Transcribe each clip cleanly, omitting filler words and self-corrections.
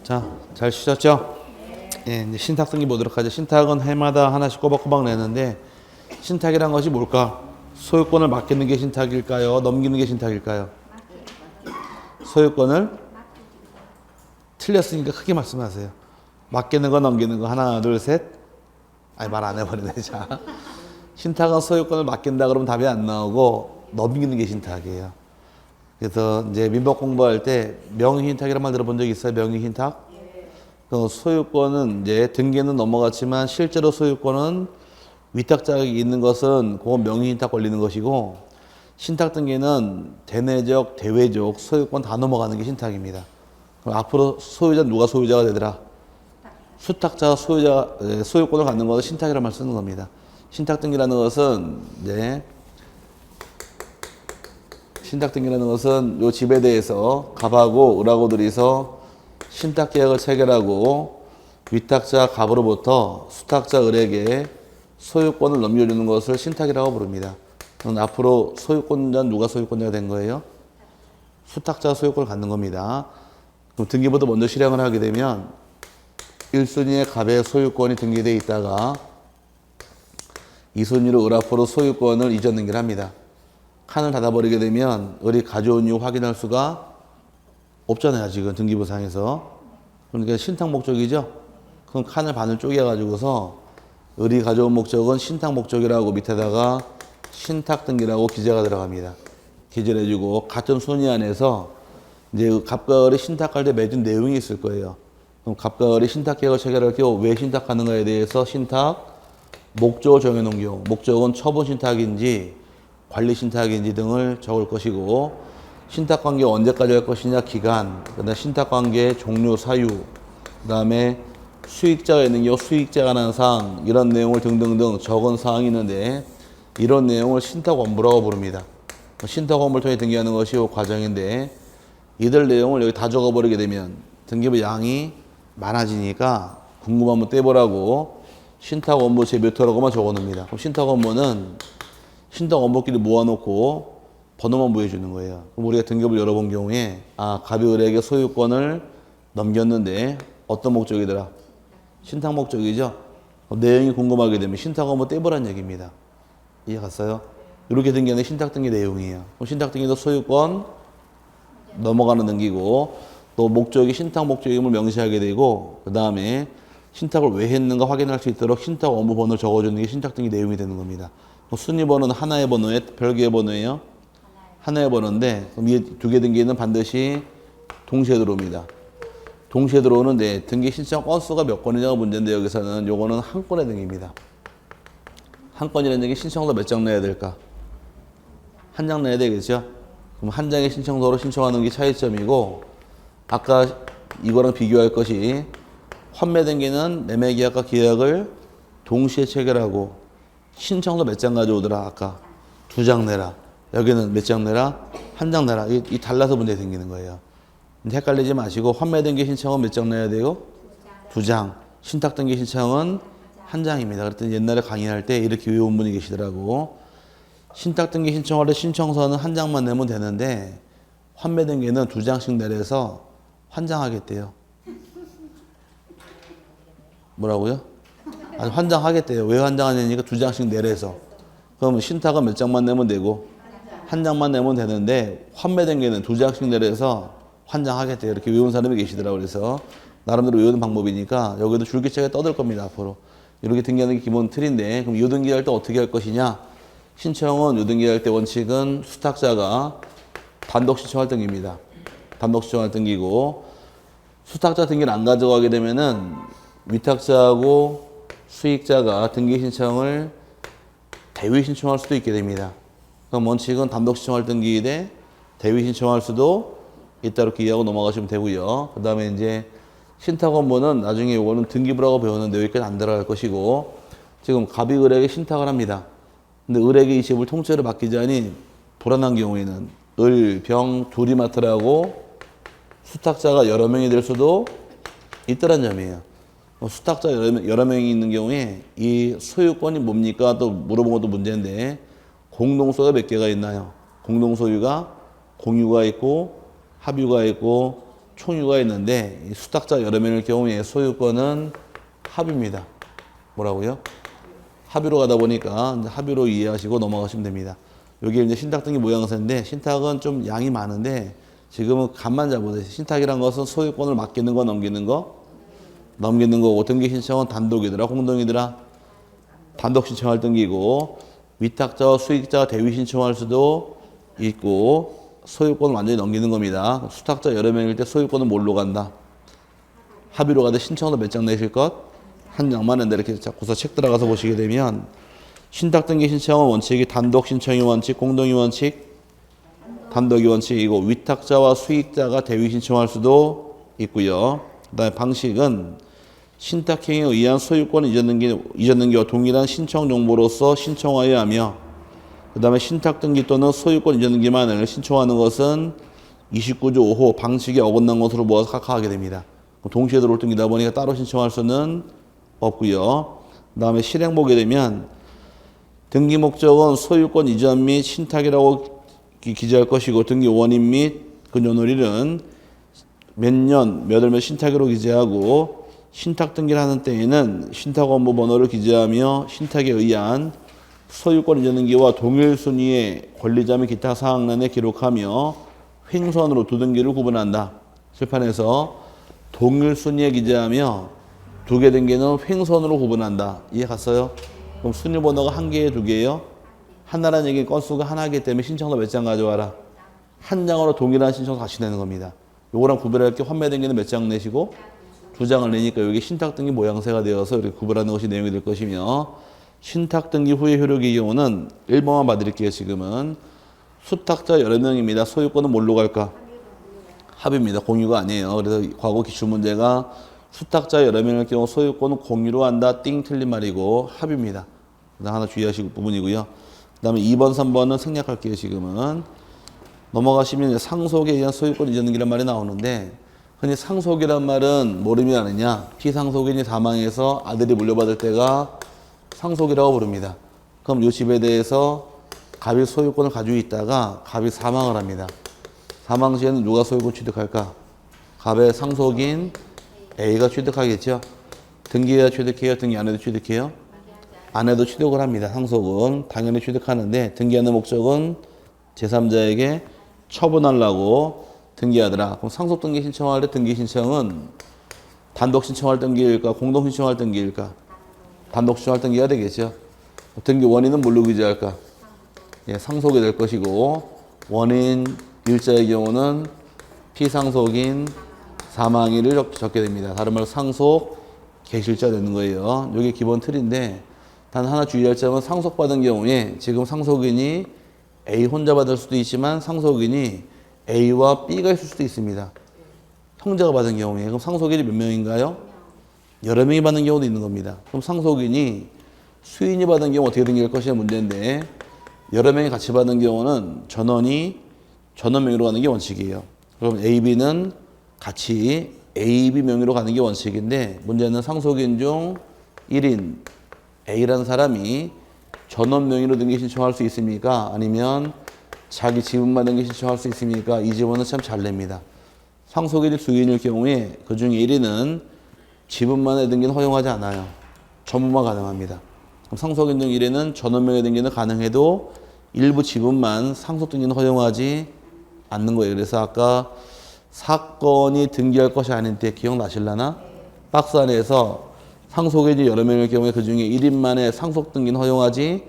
자, 잘 쉬셨죠? 예, 이제 신탁 등기 보도록 하죠. 신탁은 해마다 하나씩 꼬박꼬박 내는데, 신탁이란 것이 뭘까? 소유권을 맡기는 게 신탁일까요? 넘기는 게 신탁일까요? 소유권을 틀렸으니까 크게 말씀하세요. 맡기는 거, 넘기는 거. 하나, 둘, 셋. 아니, 말 안 해버리네. 자, 신탁은 소유권을 맡긴다 그러면 답이 안 나오고, 넘기는 게 신탁이에요. 그래서 이제 민법 공부할 때 명의신탁이라는 말 들어본 적 있어요? 명의신탁? 그 소유권은 이제 등기는 넘어갔지만 실제로 소유권은 위탁자격이 있는 것은 그건 명의신탁 걸리는 것이고, 신탁 등기는 대내적, 대외적 소유권 다 넘어가는 게 신탁입니다. 그럼 앞으로 소유자 누가 소유자가 되더라? 수탁자가 소유권을 갖는 것을 신탁이라는 말 쓰는 겁니다. 신탁 등기라는 것은 이제 신탁 등기라는 것은 요 집에 대해서 갑하고 을하고 둘이서 신탁 계약을 체결하고 위탁자 갑으로부터 수탁자 을에게 소유권을 넘겨주는 것을 신탁이라고 부릅니다. 그럼 앞으로 소유권자는 누가 소유권자가 된 거예요? 수탁자가 소유권을 갖는 겁니다. 그럼 등기부터 먼저 실행을 하게 되면 1순위의 갑의 소유권이 등기되어 있다가 2순위로 을 앞으로 소유권을 이전 등기를 합니다. 칸을 닫아버리게 되면 을이 가져온 이유 확인할 수가 없잖아요. 지금 등기부상에서. 그러니까 신탁 목적이죠. 그럼 칸을 반을 쪼개가지고서 을이 가져온 목적은 신탁 목적이라고 밑에다가 신탁 등기라고 기재가 들어갑니다. 기재를 해주고 같은 순위 안에서 이제 갑과 을이 신탁할 때 맺은 내용이 있을 거예요. 그럼 갑과 을이 신탁 계약을 체결할 경우 왜 신탁하는가에 대해서 신탁 목적을 정해놓은 경우, 목적은 처분 신탁인지 관리 신탁인지 등을 적을 것이고, 신탁관계 언제까지 할 것이냐 기간, 그다음에 신탁관계의 종료 사유, 그다음에 수익자가 있는 경우 수익자가 관한 사항, 이런 내용을 등등등 적은 사항이 있는데 이런 내용을 신탁 원부라고 부릅니다. 신탁 원부를 통해 등기하는 것이 이 과정인데, 이들 내용을 여기 다 적어버리게 되면 등기부 양이 많아지니까 궁금하면 떼보라고 신탁 원부 제 몇 호라고만 적어놓습니다. 그럼 신탁 원부는 신탁 원부끼리 모아놓고 번호만 부여주는 거예요. 그럼 우리가 등기부를 열어본 경우에 갑이 을에게 소유권을 넘겼는데 어떤 목적이더라? 신탁 목적이죠. 내용이 궁금하게 되면 신탁 원부 떼보란 얘기입니다. 이해 갔어요? 이렇게 등기하는 신탁 등기 내용이에요. 그럼 신탁 등기도 소유권 넘어가는 등기고, 또 목적이 신탁 목적임을 명시하게 되고, 그 다음에 신탁을 왜 했는가 확인할 수 있도록 신탁 원부 번호를 적어주는 게 신탁 등기 내용이 되는 겁니다. 순위 번호는 하나의 번호에 별개의 번호예요. 하나의 번호인데, 그럼 이 두 개 등기는 반드시 동시에 들어옵니다. 동시에 들어오는데 등기 신청 건수가 몇 건이냐가 문제인데, 여기서는 요거는 한 건의 등기입니다. 한 건이라는 얘기 신청서 몇 장 내야 될까? 한 장 내야 되겠죠? 그럼 한 장의 신청서로 신청하는 게 차이점이고, 아까 이거랑 비교할 것이 환매 등기는 매매 계약과 계약을 동시에 체결하고 신청서 몇 장 가져오더라? 아까 2장 내라. 여기는 몇 장 내라? 한 장 내라. 이 달라서 문제 생기는 거예요. 헷갈리지 마시고 환매 등기 신청은 몇 장 내야 돼요? 2장. 신탁 등기 신청은 한 장입니다. 그랬더니 옛날에 강의할 때 이렇게 외운 분이 계시더라고. 신탁 등기 신청할 때 신청서는 한 장만 내면 되는데 환매 등기는 2장씩 내려서 환장하겠대요. 뭐라고요? 아니, 환장하겠대요. 왜 환장하냐니까 2장씩 내려서. 그러면 신탁은 몇 장만 내면 되고 한 장만 내면 되는데 환매 등기는 2장씩 내려서 환장하겠대요. 이렇게 외운 사람이 계시더라고요. 그래서 나름대로 외우는 방법이니까 여기도 줄기차게 떠들 겁니다. 앞으로. 이렇게 등기하는 게 기본 틀인데, 그럼 요등기할 때 어떻게 할 것이냐? 신청은 요등기할 때 원칙은 수탁자가 단독 신청할 등기입니다. 단독 신청할 등기고, 수탁자 등기를 안 가져가게 되면은 위탁자하고 수익자가 등기 신청을 대위 신청할 수도 있게 됩니다. 그럼 원칙은 단독 신청할 등기 대 대위 신청할 수도 있다, 이렇게 이해하고 넘어가시면 되고요. 그 다음에 이제 신탁 원부는 나중에 이거는 등기부라고 배우는데 여기까지 안 들어갈 것이고, 지금 갑이 을에게 신탁을 합니다. 근데 을에게 이 집을 통째로 맡기자니 불안한 경우에는 을, 병 둘이 맡으라고 수탁자가 여러 명이 될 수도 있더란 점이에요. 수탁자 여러 명이 있는 경우에 이 소유권이 뭡니까? 또 물어본 것도 문제인데, 공동소유가 몇 개가 있나요? 공동소유가 공유가 있고 합유가 있고 총유가 있는데 이 수탁자 여러 명일 경우에 소유권은 합유입니다. 뭐라고요? 합유로 가다 보니까 이제 합유로 이해하시고 넘어가시면 됩니다. 여기 이제 신탁 등기 모양새인데 신탁은 좀 양이 많은데 지금은 간만 잡으세요. 신탁이란 것은 소유권을 맡기는 거 넘기는 거 넘기는 거고 등기 신청은 단독이더라 공동이더라 단독 신청할 등기고 위탁자와 수익자가 대위 신청할 수도 있고 소유권을 완전히 넘기는 겁니다. 수탁자 여러 명일 때 소유권은 뭘로 간다? 합의로 가도 신청도 몇 장 내실 것? 한 장만 낸다. 이렇게 자꾸서 책 들어가서 보시게 되면 신탁 등기 신청은 원칙이 단독 신청이 원칙, 공동이 원칙, 단독이 원칙이고 위탁자와 수익자가 대위 신청할 수도 있고요. 그다음에 방식은 신탁행위에 의한 소유권 이전 등기와 동일한 신청 정보로서 신청하여야 하며 그 다음에 신탁 등기 또는 소유권 이전 등기만을 신청하는 것은 29조 5호 방식에 어긋난 것으로 모아서 각하하게 됩니다. 동시에 들어올 등기다 보니까 따로 신청할 수는 없고요. 그 다음에 실행 보게 되면 등기 목적은 소유권 이전 및 신탁이라고 기재할 것이고 등기 원인 및 근저노릴은 몇 년, 몇 월 몇 신탁으로 기재하고 신탁 등기를 하는 때에는 신탁원부 번호를 기재하며 신탁에 의한 소유권 이전 등기와 동일 순위의 권리자 및 기타 사항란에 기록하며 횡선으로 두 등기를 구분한다. 칠판에서 동일 순위에 기재하며 두 개 등기는 횡선으로 구분한다. 이해 갔어요? 그럼 순위 번호가 한 개에 두 개예요? 하나라는 얘기 건수가 하나이기 때문에 신청서 몇 장 가져와라. 한 장으로 동일한 신청서 같이 내는 겁니다. 요거랑 구별할 게 환매 등기는 몇 장 내시고 두 장을 내니까 여기 신탁 등기 모양새가 되어서 이렇게 구별하는 것이 내용이 될 것이며 신탁 등기 후의 효력의 경우는 1번만 봐드릴게요. 지금은 수탁자 여러 명입니다. 소유권은 뭘로 갈까? 합입니다. 공유가 아니에요. 그래서 과거 기출문제가 수탁자 여러 명일 경우 소유권은 공유로 한다. 띵 틀린 말이고 합입니다. 하나 주의하실 부분이고요. 그 다음에 2번, 3번은 생략할게요. 지금은. 넘어가시면 상속에 의한 소유권 이전 등기란 말이 나오는데 흔히 상속이란 말은 뭘 의미하느냐? 피상속인이 사망해서 아들이 물려받을 때가 상속이라고 부릅니다. 그럼 이 집에 대해서 갑이 소유권을 가지고 있다가 갑이 사망을 합니다. 사망 시에는 누가 소유권 취득할까? 갑의 상속인 A가 취득하겠죠. 등기해야 취득해요? 등기 안 해도 취득해요? 안 해도 취득을 합니다. 상속은 당연히 취득하는데 등기하는 목적은 제3자에게 처분하려고 등기하더라. 그럼 상속 등기 신청할 때 등기 신청은 단독 신청할 등기일까? 공동 신청할 등기일까? 단독 신청할 등기가 되겠죠. 등기 원인은 뭘로 기재할까? 예, 상속이 될 것이고 원인 일자의 경우는 피상속인 사망일을 적게 됩니다. 다른 말로 상속 개실자 되는 거예요. 이게 기본 틀인데 단 하나 주의할 점은 상속받은 경우에 지금 상속인이 A 혼자 받을 수도 있지만 상속인이 A와 B가 있을 수도 있습니다. 형제가 받은 경우에. 그럼 상속인이 몇 명인가요? 여러 명이 받는 경우도 있는 겁니다. 그럼 상속인이 수인이 받은 경우 어떻게 등기할 것이냐 문제인데 여러 명이 같이 받은 경우는 전원 명의로 가는 게 원칙이에요. 그럼 A, B는 같이 A, B 명의로 가는 게 원칙인데 문제는 상속인 중 1인 A라는 사람이 전원 명의로 등기 신청할 수 있습니까? 아니면 자기 지분만 등기 신청할 수 있습니까? 이 질문은 참 잘 냅니다. 상속인이 수인일 경우에 그 중에 1인은 지분만의 등기는 허용하지 않아요. 전부만 가능합니다. 그럼 상속인 중 1인은 전원 명의 등기는 가능해도 일부 지분만 상속 등기는 허용하지 않는 거예요. 그래서 아까 사건이 등기할 것이 아닌 때 기억나실라나? 박스 안에서 상속인이 여러 명일 경우에 그 중에 1인만의 상속 등기는 허용하지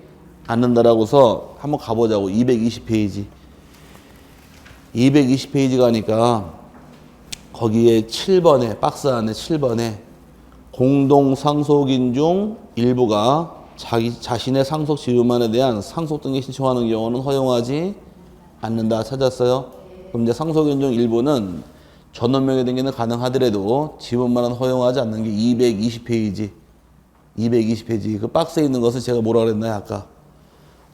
않는다라고서 한번 가보자고. 220페이지. 220페이지 가니까 거기에 7번에, 박스 안에 7번에 공동 상속인 중 일부가 자신의 상속 지분만에 대한 상속 등기 신청하는 경우는 허용하지 않는다. 찾았어요? 그럼 이제 상속인 중 일부는 전원 명의 등기는 가능하더라도 지분만은 허용하지 않는 게 220페이지. 220페이지. 그 박스에 있는 것을 제가 뭐라 그랬나요? 아까.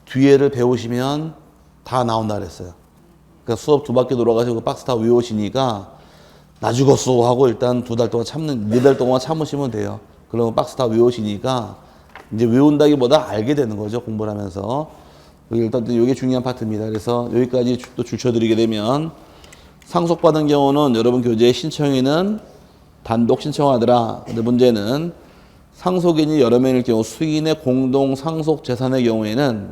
뒤에를 배우시면 다 나온다 그랬어요. 그러니까 수업 두 바퀴 돌아가시고 그 박스 다 외우시니까 나 죽었어 하고 일단 2달 동안 4달 동안 참으시면 돼요. 그러면 박스 다 외우시니까 이제 외운다기보다 알게 되는 거죠. 공부를 하면서. 일단 이게 중요한 파트입니다. 그래서 여기까지 또 줄쳐드리게 되면 상속받은 경우는 여러분 교재에 신청인은 단독 신청하더라. 근데 문제는 상속인이 여러 명일 경우 수인의 공동 상속 재산의 경우에는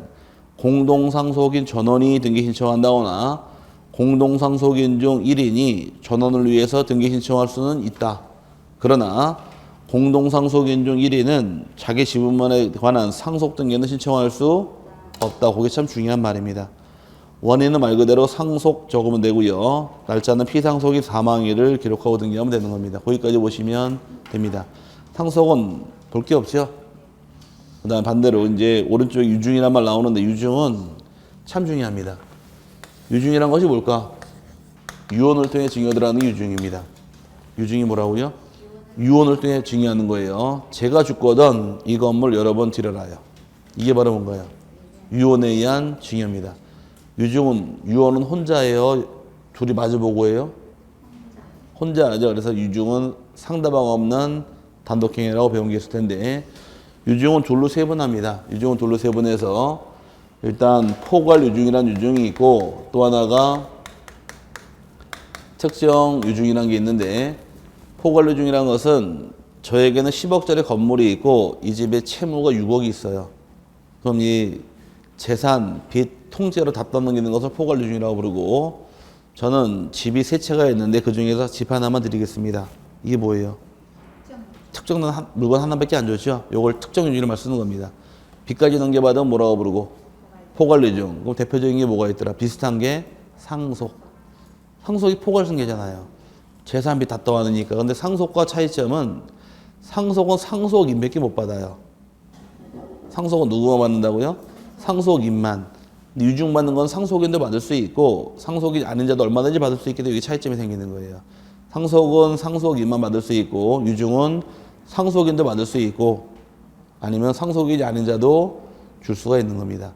공동 상속인 전원이 등기 신청한다거나 공동 상속인 중 1인이 전원을 위해서 등기 신청할 수는 있다. 그러나 공동 상속인 중 1인은 자기 지분만에 관한 상속 등기는 신청할 수 없다. 그게 참 중요한 말입니다. 원인은 말 그대로 상속 적으면 되고요. 날짜는 피상속이 사망일을 기록하고 등기하면 되는 겁니다. 거기까지 보시면 됩니다. 상속은 볼 게 없죠. 그 다음 반대로 이제 오른쪽에 유증이란 말 나오는데 유증은 참 중요합니다. 유증이란 것이 뭘까? 유언을 통해 증여들하는 게 유증입니다. 유증이 뭐라고요? 유언을 통해 증여하는 거예요. 제가 죽거든 이 건물 여러 번 드려라요. 이게 바로 뭔가요? 유언에 의한 증여입니다. 유언은 혼자예요? 둘이 마주보고 해요? 혼자죠. 그래서 유증은 상대방 없는 단독행위라고 배운 게 있을 텐데 유증은 둘로 세분합니다. 유증은 둘로 세분해서 일단 포괄 유증이라는 유증이 있고 또 하나가 특정 유증이라는 게 있는데 포괄 유증이라는 것은 저에게는 10억짜리 건물이 있고 이 집에 채무가 6억이 있어요. 그럼 이 재산, 빚, 통째로 다 떠넘기는 것을 포괄 유증이라고 부르고 저는 집이 3채가 있는데 그 중에서 집 하나만 드리겠습니다. 이게 뭐예요? 특정 물건 하나밖에 안 줬죠. 이걸 특정 유증으로 쓰는 겁니다. 빚까지 넘겨받으면 뭐라고 부르고? 포괄 유증. 그럼 대표적인 게 뭐가 있더라? 비슷한 게 상속. 상속이 포괄 승계잖아요. 재산 빚 다 떠안으니까. 근데 상속과 차이점은 상속은 상속인밖에 못 받아요. 상속은 누구만 받는다고요? 상속인만. 근데 유증 받는 건 상속인도 받을 수 있고 상속이 아닌 자도 얼마든지 받을 수 있기 때문에 여기 차이점이 생기는 거예요. 상속은 상속인만 받을 수 있고 유증은 상속인도 받을 수 있고 아니면 상속인이 아닌 자도 줄 수가 있는 겁니다.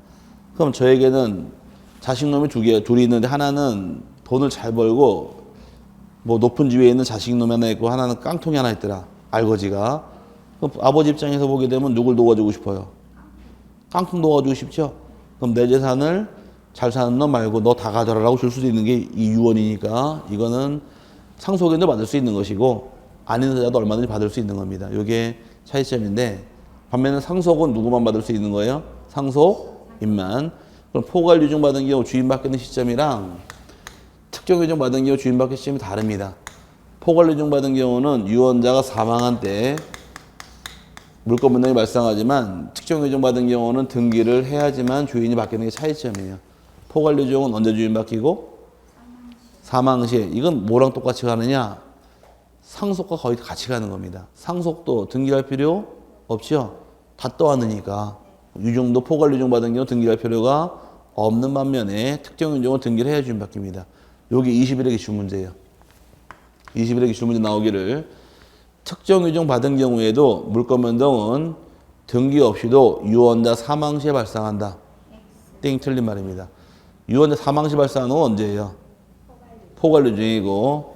그럼 저에게는 자식놈이 둘이 있는데 하나는 돈을 잘 벌고 뭐 높은 지위에 있는 자식놈이 하나 있고 하나는 깡통이 하나 있더라. 알거지가. 그럼 아버지 입장에서 보게 되면 누굴 도와주고 싶어요? 깡통 도와주고 싶죠? 그럼 내 재산을 잘 사는 놈 말고 너 다 가져라라고 줄 수도 있는 게 이 유언이니까 이거는 상속인도 받을 수 있는 것이고 아닌 자도 얼마든지 받을 수 있는 겁니다. 이게 차이점인데 반면에 상속은 누구만 받을 수 있는 거예요? 상속인만. 그럼 포괄 유증 받은 경우 주인 바뀌는 시점이랑 특정 유증 받은 경우 주인 바뀌는 시점이 다릅니다. 포괄 유증 받은 경우는 유언자가 사망한 때 물권 분담이 발생하지만 특정 유증 받은 경우는 등기를 해야지만 주인이 바뀌는 게 차이점이에요. 포괄 유증은 언제 주인 바뀌고? 사망 시에. 이건 뭐랑 똑같이 가느냐? 상속과 거의 같이 가는 겁니다. 상속도 등기할 필요 없죠? 다 떠안으니까. 유증도 포괄 유증 받은 경우 등기할 필요가 없는 반면에 특정 유증은 등기를 해야 주인 바뀝니다. 여기 21의 기출 문제예요. 21의 기출 문제 나오기를 특정 유증 받은 경우에도 물권 변동은 등기 없이도 유언자 사망 시에 발생한다. 땡 틀린 말입니다. 유언자 사망 시 발생하는 건 언제예요? 포괄 유증이고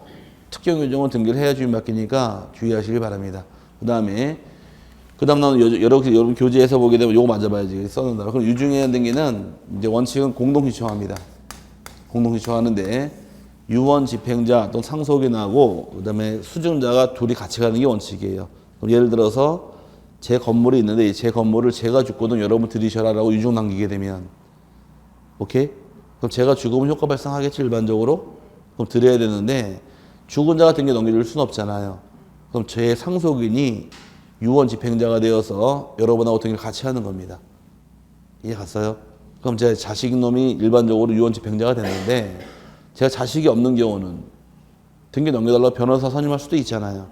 특정 유증은 등기를 해야 주인 바뀌니까 주의하시길 바랍니다. 그 다음 나오는 여러분 교재에서 보게 되면 요거 맞아봐야지. 써놓는다. 그럼 유증에 대한 등기는 이제 원칙은 공동 신청합니다. 공동 신청하는데 유언 집행자 또는 상속인하고 그다음에 수증자가 둘이 같이 가는 게 원칙이에요. 그럼 예를 들어서 제 건물이 있는데 제 건물을 제가 죽거든 여러분 들이셔라라고 유증 남기게 되면 오케이? 그럼 제가 죽으면 효과 발생하겠지 일반적으로? 그럼 드려야 되는데 죽은 자 같은 게 넘겨줄 수는 없잖아요. 그럼 제 상속인이 유언 집행자가 되어서 여러분하고 등기를 같이 하는 겁니다. 이해 갔어요? 그럼 제 자식놈이 일반적으로 유언 집행자가 됐는데 제가 자식이 없는 경우는 등기 넘겨달라고 변호사 선임할 수도 있잖아요.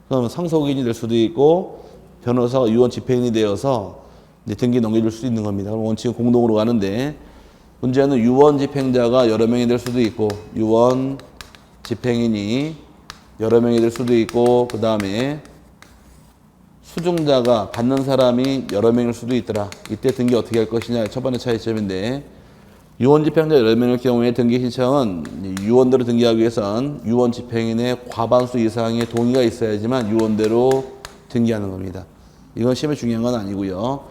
그럼 상속인이 될 수도 있고 변호사가 유언 집행인이 되어서 이제 등기 넘겨줄 수 있는 겁니다. 그럼 원칙은 공동으로 가는데 문제는 유언 집행자가 여러 명이 될 수도 있고 유언 집행인이 여러 명이 될 수도 있고 그 다음에 수증자가 받는 사람이 여러 명일 수도 있더라. 이때 등기 어떻게 할 것이냐 첫 번째 차이점인데 유언 집행자 여러 명일 경우에 등기 신청은 유언대로 등기하기 위해선 유언 집행인의 과반수 이상의 동의가 있어야지만 유언대로 등기하는 겁니다. 이건 시험에 중요한 건 아니고요.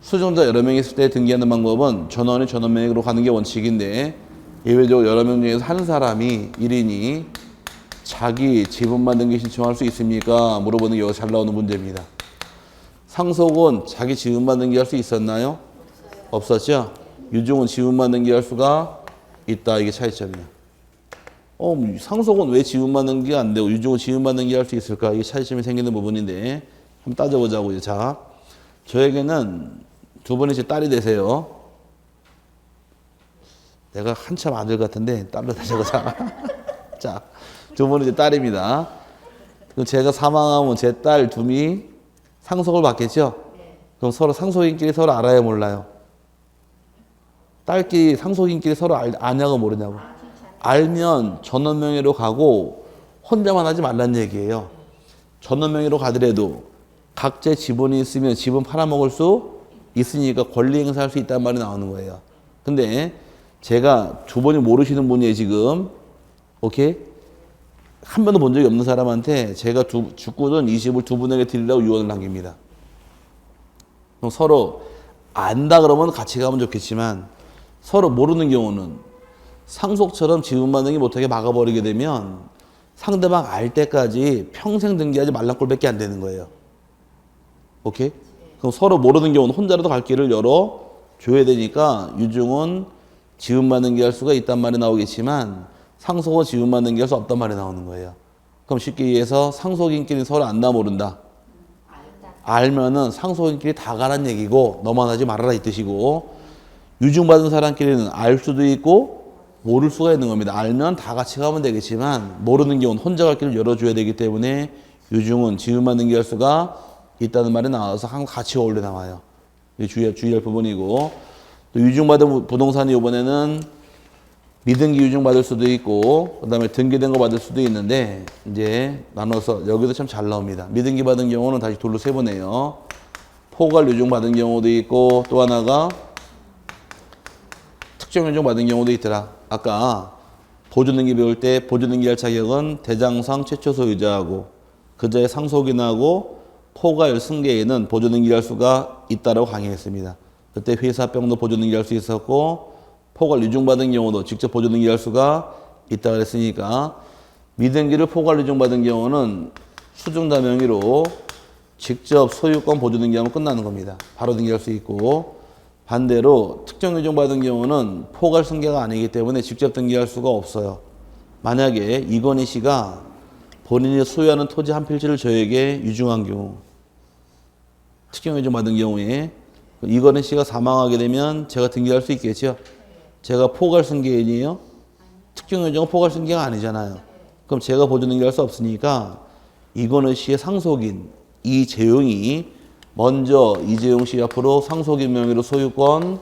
수증자 여러 명이 있을 때 등기하는 방법은 전원이 전원 명의로 가는 게 원칙인데 예외적으로 여러 명 중에서 한 사람이 1인이 자기 지분만 등기 신청할 수 있습니까? 물어보는 게 잘 나오는 문제입니다. 상속은 자기 지분만 등기할 수 있었나요? 없었죠? 유증은 지분만 등기할 수가 있다. 이게 차이점이에요. 상속은 왜 지분만 등기가 안 되고 유증은 지분만 등기할 수 있을까? 이게 차이점이 생기는 부분인데 한번 따져보자고요. 자, 저에게는 두 분이 제 딸이 되세요. 내가 한참 아들 같은데 딸로 다져보자. 자, 두 분이 제 딸입니다. 그럼 제가 사망하면 제 딸 둘이 상속을 받겠죠? 그럼 서로 상속인끼리 서로 알아야 몰라요. 딸끼리 상속인끼리 서로 아냐고 모르냐고. 알면 전원명의로 가고 혼자만 하지 말란 얘기예요. 전원명의로 가더라도 각자 지분이 있으면 지분 팔아먹을 수 있으니까 권리 행사할 수 있다는 말이 나오는 거예요. 근데 제가 두 분이 모르시는 분이에요 지금. 오케이? 한 번도 본 적이 없는 사람한테 제가 죽고든 이 집을 두 분에게 드리려고 유언을 남깁니다. 그럼 서로 안다 그러면 같이 가면 좋겠지만 서로 모르는 경우는 상속처럼 지분 받는 못하게 막아버리게 되면 상대방 알 때까지 평생 등기하지 말란 꼴밖에 안 되는 거예요. 오케이? 그럼 서로 모르는 경우는 혼자라도 갈 길을 열어줘야 되니까 유증은 지분만 등기할 수가 있단 말이 나오겠지만 상속은 지분만 등기할 수 없단 말이 나오는 거예요. 그럼 쉽게 얘기해서 상속인끼리 서로 안다 모른다. 알면은 상속인끼리 다 가란 얘기고 너만 하지 말아라 이 뜻이고 유증받은 사람끼리는 알 수도 있고 모를 수가 있는 겁니다. 알면 다 같이 가면 되겠지만 모르는 경우는 혼자 갈 길을 열어줘야 되기 때문에 유증은 지분만 등기할 수가 있다는 말이 나와서 항상 같이 어울려 나와요. 주의할 부분이고 또 유증받은 부동산이 이번에는 미등기 유증 받을 수도 있고 그 다음에 등기된 거 받을 수도 있는데 이제 나눠서 여기도 참 잘 나옵니다. 미등기 받은 경우는 다시 둘로 세보네요. 포괄 유증 받은 경우도 있고 또 하나가 특정 유증 받은 경우도 있더라. 아까 보조등기 배울 때 보조등기할 자격은 대장상 최초 소유자하고 그자의 상속인하고 포괄 승계인은 보조등기할 수가 있다라고 강의했습니다. 그때 회사병도 보조등기할 수 있었고 포괄 유증받은 경우도 직접 보조등기할 수가 있다 그랬으니까 미등기를 포괄 유증받은 경우는 수증자 명의로 직접 소유권 보조등기하면 끝나는 겁니다. 바로 등기할 수 있고 반대로 특정 유증받은 경우는 포괄 승계가 아니기 때문에 직접 등기할 수가 없어요. 만약에 이건희 씨가 본인이 소유하는 토지 한 필지를 저에게 유증한 경우 특정 유증받은 경우에 이건희 씨가 사망하게 되면 제가 등기할 수 있겠죠. 제가 포괄 승계인이에요. 특정 유증은 포괄 승계가 아니잖아요. 그럼 제가 보조등기할 수 없으니까 이건희 씨의 상속인 이재용이 먼저 이재용 씨 앞으로 상속인 명의로 소유권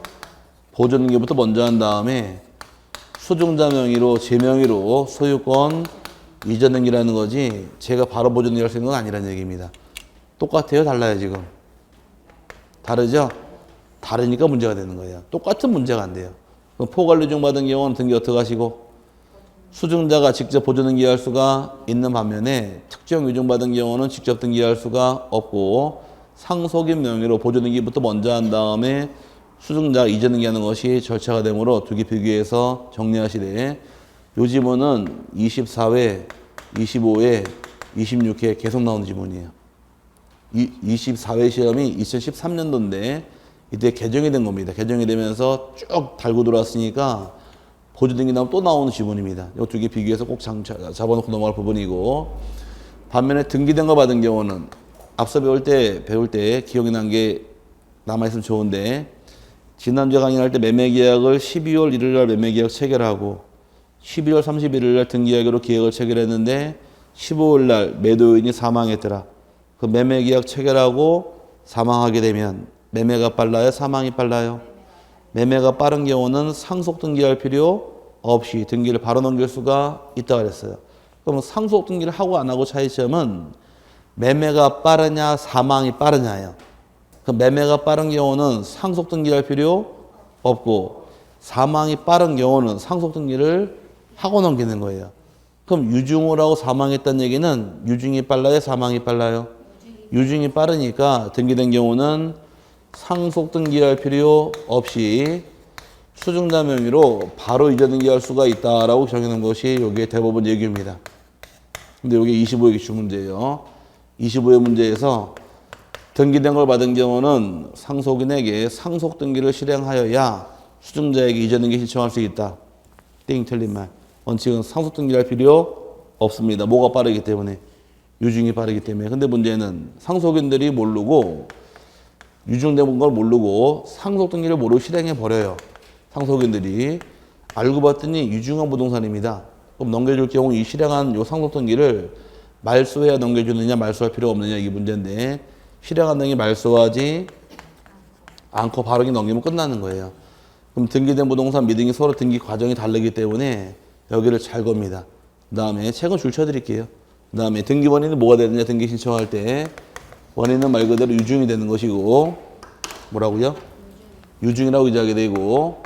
보조등기부터 먼저 한 다음에 수증자 명의로 제 명의로 소유권 이전 등기라는 거지 제가 바로 보조등기할 수 있는 건 아니라는 얘기입니다. 똑같아요? 달라요 지금? 다르죠? 다르니까 문제가 되는 거예요. 똑같은 문제가 안 돼요. 그럼 포괄 유증 받은 경우는 등기 어떻게 하시고 수증자가 직접 보조 등기할 수가 있는 반면에 특정 유증 받은 경우는 직접 등기할 수가 없고 상속인 명의로 보조 등기부터 먼저 한 다음에 수증자 이전 등기하는 것이 절차가 되므로 두 개 비교해서 정리하시되 요 지문은 24회, 25회, 26회 계속 나오는 지문이에요. 24회 시험이 2013년도인데 이때 개정이 된 겁니다. 개정이 되면서 쭉 달고 들어왔으니까 보조등기 나오면 또 나오는 지문입니다. 이 두 개 비교해서 꼭 잡아놓고 넘어갈 부분이고 반면에 등기된 거 받은 경우는 앞서 배울 때 기억이 난 게 남아있으면 좋은데 지난주에 강의할 때 매매계약을 12월 1일 날 매매계약 체결하고 12월 31일 날 등기하기로 계약을 체결했는데 15일 날 매도인이 사망했더라. 그 매매계약 체결하고 사망하게 되면 매매가 빨라요? 사망이 빨라요? 매매가 빠른 경우는 상속 등기할 필요 없이 등기를 바로 넘길 수가 있다고 그랬어요. 그럼 상속 등기를 하고 안 하고 차이점은 매매가 빠르냐 사망이 빠르냐예요. 그 매매가 빠른 경우는 상속 등기할 필요 없고 사망이 빠른 경우는 상속 등기를 하고 넘기는 거예요. 그럼 유증을 하고 사망했다는 얘기는 유증이 빨라요? 사망이 빨라요? 유증이 빠르니까 등기된 경우는 상속 등기할 필요 없이 수증자 명의로 바로 이전 등기할 수가 있다라고 정해놓은 것이 여기에 대법원 예규입니다. 근데 여기 25의 기출 문제예요. 25의 문제에서 등기된 걸 받은 경우는 상속인에게 상속 등기를 실행하여야 수증자에게 이전 등기 신청할 수 있다. 땡 틀린 말. 원칙은 상속 등기할 필요 없습니다. 뭐가 빠르기 때문에. 유증이 빠르기 때문에. 근데 문제는 상속인들이 모르고 유증된 걸 모르고 상속 등기를 모르고 실행해 버려요. 상속인들이 알고 봤더니 유증한 부동산입니다. 그럼 넘겨줄 경우 이 실행한 요 상속 등기를 말소해야 넘겨주느냐 말소할 필요가 없느냐 이게 문제인데 실행한 등기 말소하지 않고 바로 넘기면 끝나는 거예요. 그럼 등기된 부동산 미등기 서로 등기 과정이 다르기 때문에 여기를 잘 겁니다. 그 다음에 책은 줄 쳐드릴게요. 그 다음에 등기 원인은 뭐가 되느냐 등기 신청할 때 원인은 말 그대로 유증이 되는 것이고 뭐라고요? 유증이라고 기재하게 되고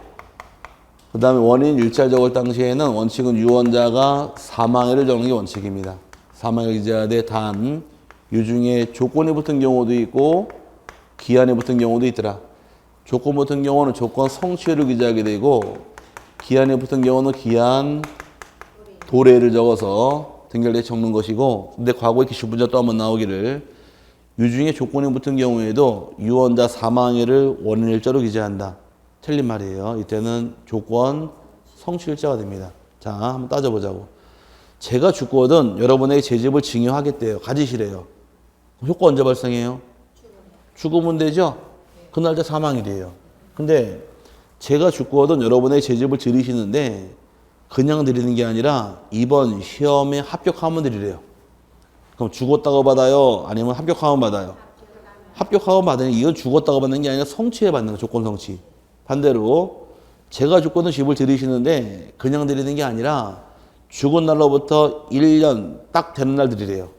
그 다음에 원인 일찰 적을 당시에는 원칙은 유언자가 사망일을 적는 게 원칙입니다. 사망일 기재해야 돼. 단 유증에 조건이 붙은 경우도 있고 기한이 붙은 경우도 있더라. 조건 붙은 경우는 조건 성취를 기재하게 되고 기한이 붙은 경우는 기한 도래를 적어서 등기일에 적는 것이고 근데 과거에 기출 문제 또 한번 나오기를 유증에 조건이 붙은 경우에도 유언자 사망일을 원인일자로 기재한다. 틀린 말이에요. 이때는 조건 성취일자가 됩니다. 자, 한번 따져보자고. 제가 주거든 여러분에게 제 집을 증여하겠대요. 가지시래요. 효과 언제 발생해요? 죽으면 되죠? 그날짜 사망일이에요. 근데 제가 주거든 여러분에게 제 집을 들이시는데 그냥 드리는 게 아니라 이번 시험에 합격하면 드리래요. 그럼 죽었다고 받아요? 아니면 합격하면 받아요? 합격하면 받으니 이건 죽었다고 받는 게 아니라 성취해 받는 거 조건 성취. 반대로 제가 주거든 집을 들이시는데 그냥 드리는 게 아니라 죽은 날로부터 1년 딱 되는 날 드리래요.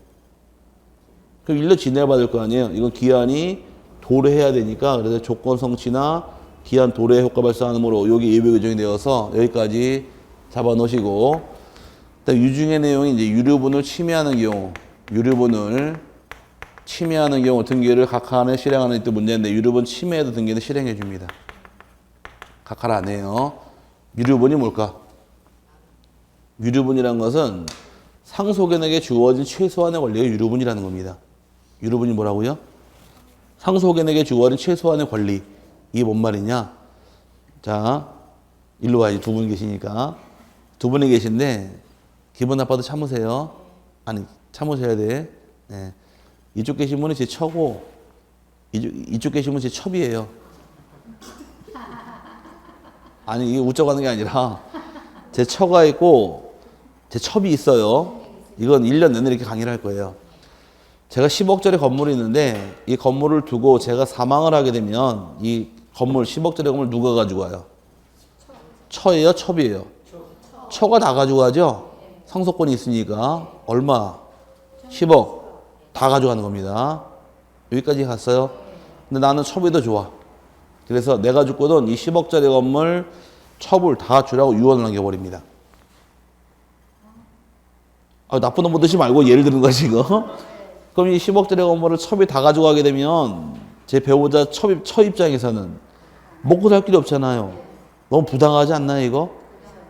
그럼 1년 지내야 받을 거 아니에요. 이건 기한이 도래해야 되니까 그래서 조건 성취나 기한 도래 효과 발생하므로 여기 예외 규정이 되어서 여기까지 잡아 놓으시고 유증의 내용이 이제 유류분을 침해하는 경우 유류분을 침해하는 경우 등기를 각하안에 실행하는 때 문제인데 유류분 침해에도 등기는 실행해 줍니다. 각하를 안 해요. 유류분이 뭘까? 유류분이란 것은 상속인에게 주어진 최소한의 권리가 유류분이라는 겁니다. 유류분이 뭐라고요? 상속인에게 주어진 최소한의 권리. 이게 뭔 말이냐? 자, 일로 와야지. 두 분 계시니까. 두 분이 계신데 기분 나빠도 참으세요. 아니, 참으셔야 돼. 네. 이쪽 계신 분이 제 처고, 이쪽 계신 분이 제 첩이에요. 아니, 이게 우쩍하는 게 아니라 제 처가 있고 제 첩이 있어요. 이건 1년 내내 이렇게 강의를 할 거예요. 제가 10억짜리 건물이 있는데 이 건물을 두고 제가 사망을 하게 되면 이 건물 10억짜리 건물 누가 가지고 와요? 처예요? 첩이에요? 처가 다 가지고 가죠? 상속권이 있으니까 얼마? 10억 다 가져가는 겁니다. 여기까지 갔어요. 근데 나는 첩이 더 좋아. 그래서 내가 죽거든 이 10억짜리 건물 첩을 다 주라고 유언을 남겨버립니다. 나쁜 놈 보듯이 말고 예를 드는 거지 이거. 그럼 이 10억짜리 건물을 첩이 다 가져가게 되면 제 배우자 처 입장에서는 먹고 살 길이 없잖아요. 너무 부당하지 않나요 이거?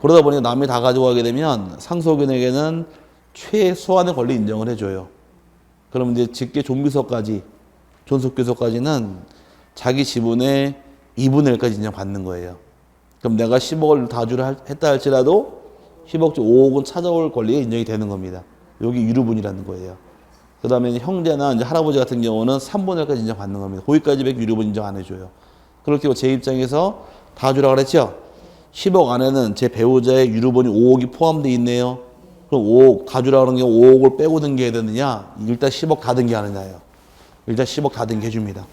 그러다 보니까 남이 다 가져가게 되면 상속인에게는 최소한의 권리 인정을 해줘요. 그럼 이제 직계 존비서까지 존속교서까지는 자기 지분의 2분의 1까지 인정받는 거예요. 그럼 내가 10억을 다 주라 했다 할지라도 10억 중 5억은 찾아올 권리가 인정이 되는 겁니다. 여기 유류분이라는 거예요. 그 다음에 형제나 이제 할아버지 같은 경우는 3분의 1까지 인정받는 겁니다. 거기까지 유류분 인정 안 해줘요. 그렇게 제 입장에서 다 주라 그랬죠? 10억 안에는 제 배우자의 유류분이 5억이 포함되어 있네요. 그럼 5억 다 주라 그런 경우 5억을 빼고 등기해야 되느냐? 일단 10억 다 등기하느냐요. 일단 10억 다 등기해줍니다.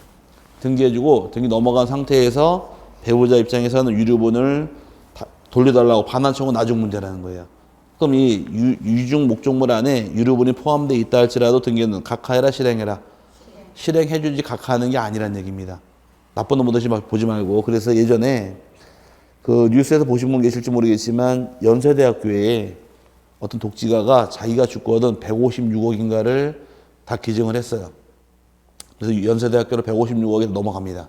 등기해주고 등기 넘어간 상태에서 배우자 입장에서는 유류분을 돌려달라고 반환 청구 나중 문제라는 거예요. 그럼 이 유증 목적물 안에 유류분이 포함되어 있다 할지라도 등기는 각하해라 실행해라. 실행해주지 각하하는 게 아니란 얘기입니다. 나쁜 놈 보지 말고. 그래서 예전에 그 뉴스에서 보신 분 계실지 모르겠지만 연세대학교에 어떤 독지가가 자기가 주거든 156억인가를 다 기증을 했어요. 그래서 연세대학교로 156억에서 넘어갑니다.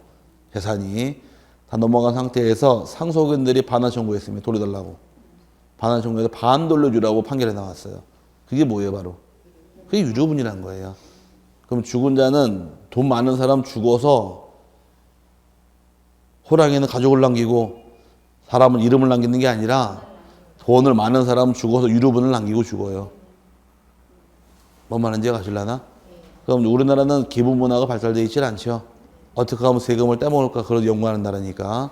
재산이. 다 넘어간 상태에서 상속인들이 반환 청구했습니다. 돌려달라고. 반환 청구해서 반 돌려주라고 판결이 나왔어요. 그게 뭐예요, 바로? 그게 유류분이라는 거예요. 그럼 죽은 자는 돈 많은 사람 죽어서 호랑이는 가족을 남기고 사람은 이름을 남기는 게 아니라 돈을 많은 사람 죽어서 유류분을 남기고 죽어요. 뭔 말인지 가실라나? 그럼 우리나라는 기부 문화가 발달되어 있질 않죠. 어떻게 하면 세금을 떼먹을까 그런 연구하는 나라니까.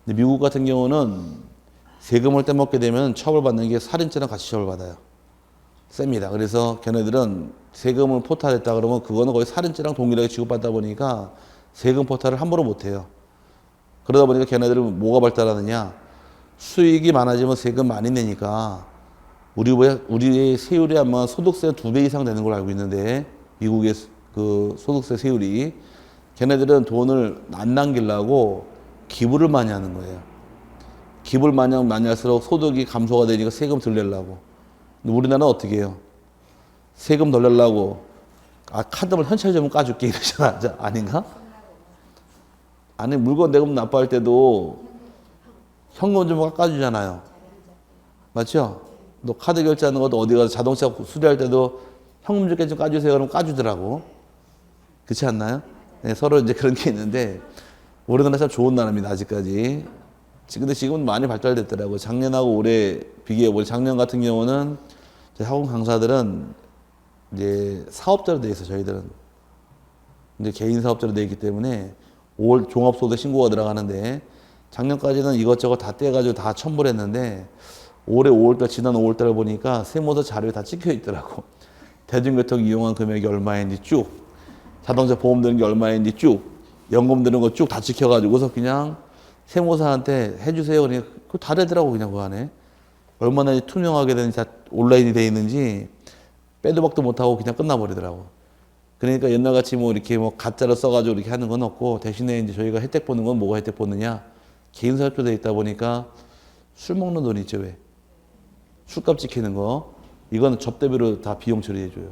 근데 미국 같은 경우는 세금을 떼먹게 되면 처벌받는 게 살인죄랑 같이 처벌받아요. 셉니다. 그래서 걔네들은 세금을 포탈했다 그러면 그거는 거의 살인죄랑 동일하게 취급받다 보니까 세금 포탈을 함부로 못해요. 그러다 보니까 걔네들은 뭐가 발달하느냐. 수익이 많아지면 세금 많이 내니까 우리의 세율이 아마 소득세 2배 이상 되는 걸로 알고 있는데 미국의 그 소득세 세율이 걔네들은 돈을 안 남기려고 기부를 많이 하는 거예요. 기부를 많이 할수록 소득이 감소가 되니까 세금 덜 내려고. 근데 우리나라는 어떻게 해요? 세금 덜 내려고 카드만 현찰점은 까줄게 이러잖아. 아닌가? 아니 물건 대금 납부할 때도 현금 좀 깎아주잖아요. 맞죠? 너 카드 결제하는 것도 어디 가서 자동차 수리할 때도 현금 좀 까주세요. 그러면 까주더라고. 그렇지 않나요? 네, 서로 이제 그런 게 있는데 우리나라 참 좋은 나라입니다. 아직까지. 근데 지금은 많이 발달됐더라고요. 작년하고 올해 비교해보니 작년 같은 경우는 학원 강사들은 이제 사업자로 돼 있어요. 저희들은. 이제 개인 사업자로 돼 있기 때문에 5월 종합소득 신고가 들어가는데 작년까지는 이것저것 다 떼가지고 다 첨부를 했는데 올해 5월달 지난 5월달 보니까 세무서 자료에 다 찍혀 있더라고. 대중교통 이용한 금액이 얼마인지 쭉, 자동차 보험 드는 게 얼마인지 쭉, 연금 드는 거 쭉 다 찍혀가지고서 그냥 세무사한테 해주세요. 그러니까 그거 다 되더라고 그냥 그 안에. 얼마나 투명하게 되는지 다 온라인이 돼 있는지 빼도 박도 못하고 그냥 끝나버리더라고. 그러니까 옛날같이 뭐 이렇게 뭐 가짜로 써가지고 이렇게 하는 건 없고 대신에 이제 저희가 혜택 보는 건 뭐가 혜택 보느냐. 개인 사업자 돼 있다 보니까 술 먹는 돈 있죠 왜? 술값 지키는 거. 이거는 접대비로 다 비용 처리해줘요.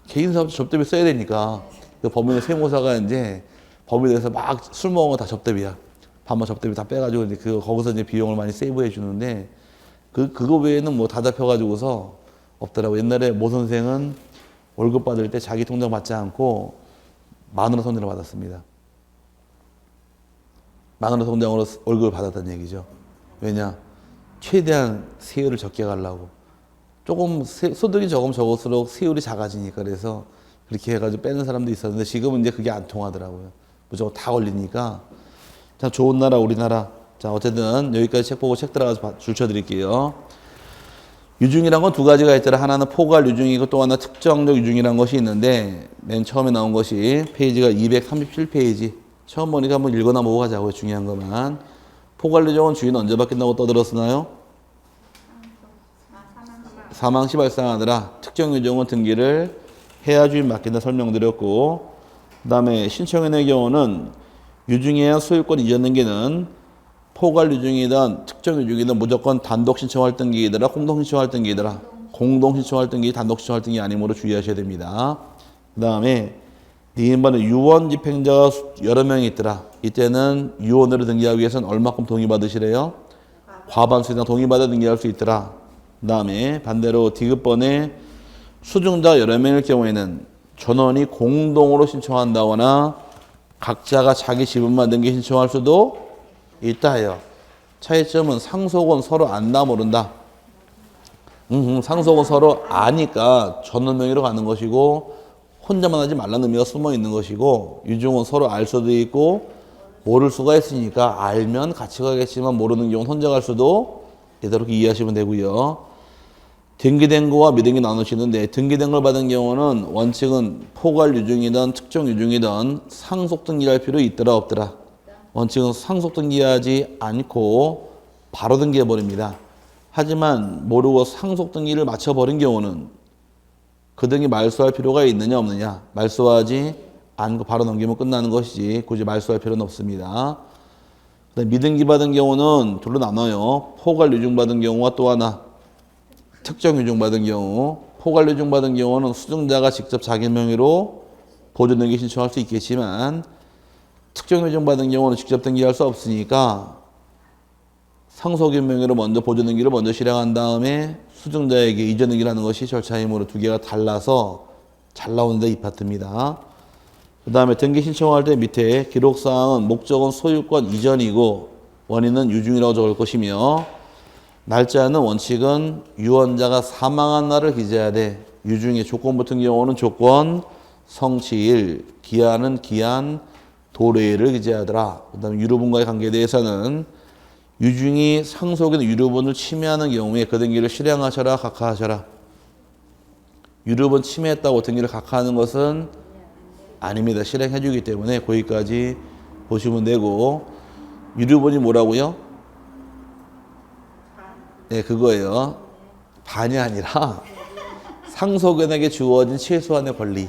개인 사업자 접대비 써야 되니까 그 법인의 세무사가 이제 법인에 대해서 막 술 먹은 거 다 접대비야. 밥만 접대비 다 빼가지고 이제 거기서 이제 비용을 많이 세이브해 주는데 그거 외에는 뭐 다 잡혀가지고서 없더라고. 옛날에 모 선생은 월급 받을 때 자기 통장 받지 않고 마누라 통장을 받았습니다. 마누라 통장으로 월급을 받았다는 얘기죠. 왜냐? 최대한 세율을 적게 가려고. 조금 소득이 조금 적을수록 세율이 작아지니까 그래서 그렇게 해가지고 빼는 사람도 있었는데 지금은 이제 그게 안 통하더라고요. 무조건 다 걸리니까. 자, 좋은 나라 우리나라. 자, 어쨌든 여기까지 책 보고 책 들어가서 줄 쳐드릴게요. 유중이란 건 두 가지가 있더라. 하나는 포괄 유중이고 또 하나 특정적 유중이란 것이 있는데 맨 처음에 나온 것이 페이지가 237페이지. 처음 보니까 한번 읽어나 보고 가자고요. 중요한 것만. 포괄 유중은 주인 언제 바뀐다고 떠들었으나요? 사망 시 발생하더라. 특정 유중은 등기를 해야 주인 바뀐다 설명드렸고 그 다음에 신청인의 경우는 유중이야 소유권 이전 등기는 포괄 유중이든 특정 유중이든 무조건 단독 신청할 등기이더라 공동 신청할 등기이더라. 공동 신청할 등기 단독 신청할 등기 아니므로 주의하셔야 됩니다. 그 다음에 이인반은 유언 집행자가 여러 명이 있더라. 이때는 유언으로 등기하기 위해서는 얼마큼 동의받으시래요? 과반수 이상 동의받아 등기할 수 있더라. 그 다음에 반대로 디귿번에 수증자 여러 명일 경우에는 전원이 공동으로 신청한다거나 각자가 자기 지분만 등기 신청할 수도 있다 해요. 차이점은 상속은 서로 안다 모른다. 상속은 서로 아니까 전원 명의로 가는 것이고 혼자만 하지 말라는 의미가 숨어 있는 것이고 유중은 서로 알 수도 있고 모를 수가 있으니까 알면 같이 가겠지만 모르는 경우는 혼자 갈 수도 있다. 이렇게 이해하시면 되고요. 등기된 거와 미등기 나누시는데 등기된 걸 받은 경우는 원칙은 포괄 유중이든 특정 유중이든 상속 등기할 필요 있더라 없더라. 원칙은 상속 등기하지 않고 바로 등기해 버립니다. 하지만 모르고 상속 등기를 맞춰버린 경우는 그 등기 말소할 필요가 있느냐 없느냐. 말소하지 않고 바로 넘기면 끝나는 것이지 굳이 말소할 필요는 없습니다. 미등기 받은 경우는 둘로 나눠요. 포괄 유중 받은 경우와 또 하나 특정 유중 받은 경우. 포괄 유중 받은 경우는 수증자가 직접 자기 명의로 보존등기 신청할 수 있겠지만 특정 회정 받은 경우는 직접 등기할 수 없으니까 상속인 명의로 먼저 보존 등기를 먼저 실행한 다음에 수증자에게 이전 등기를 하는 것이 절차이므로 두 개가 달라서 잘 나오는데 이 파트입니다. 그 다음에 등기 신청할 때 밑에 기록사항은 목적은 소유권 이전이고 원인은 유증이라고 적을 것이며 날짜는 원칙은 유언자가 사망한 날을 기재해야 돼. 유증의 조건 붙은 경우는 조건, 성취일, 기한은 기한, 도래일을 기재하더라. 그 다음에 유류분과의 관계에 대해서는 유증이 상속인 유류분을 침해하는 경우에 그 등기를 실행하셔라, 각하하셔라. 유류분 침해했다고 등기를 각하하는 것은 아닙니다. 실행해 주기 때문에 거기까지 보시면 되고, 유류분이 뭐라고요? 네, 그거예요. 반이 아니라 상속인에게 주어진 최소한의 권리.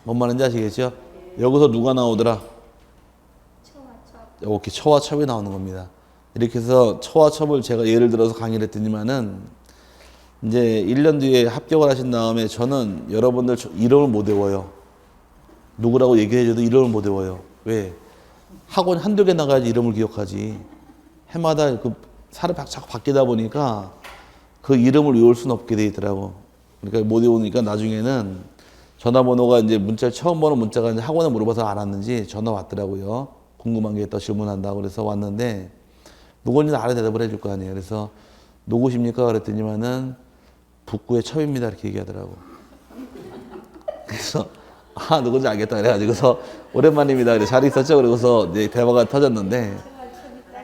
뭔 말인지 아시겠죠? 여기서 누가 나오더라? 이렇게 처와 첩이 나오는 겁니다. 이렇게 해서 처와 첩을 제가 예를 들어서 강의를 했더니만은 이제 1년 뒤에 합격을 하신 다음에 저는 여러분들 이름을 못 외워요. 누구라고 얘기해줘도 이름을 못 외워요. 왜? 학원 한두 개 나가야지 이름을 기억하지. 해마다 그 살이 자꾸 바뀌다 보니까 그 이름을 외울 수는 없게 돼 있더라고. 그러니까 못 외우니까 나중에는 전화번호가 이제 문자를 처음 보는 문자가 이제 학원에 물어봐서 알았는지 전화 왔더라고요. 궁금한 게 있다 질문한다고 그래서 왔는데 누군지는 알아 대답을 해줄 거 아니에요. 그래서 누구십니까? 그랬더니만은 북구의 첩입니다. 이렇게 얘기하더라고. 그래서 아 누군지 알겠다 그래가지고서 오랜만입니다. 그래 잘 있었죠? 그러고서 이제 대화가 터졌는데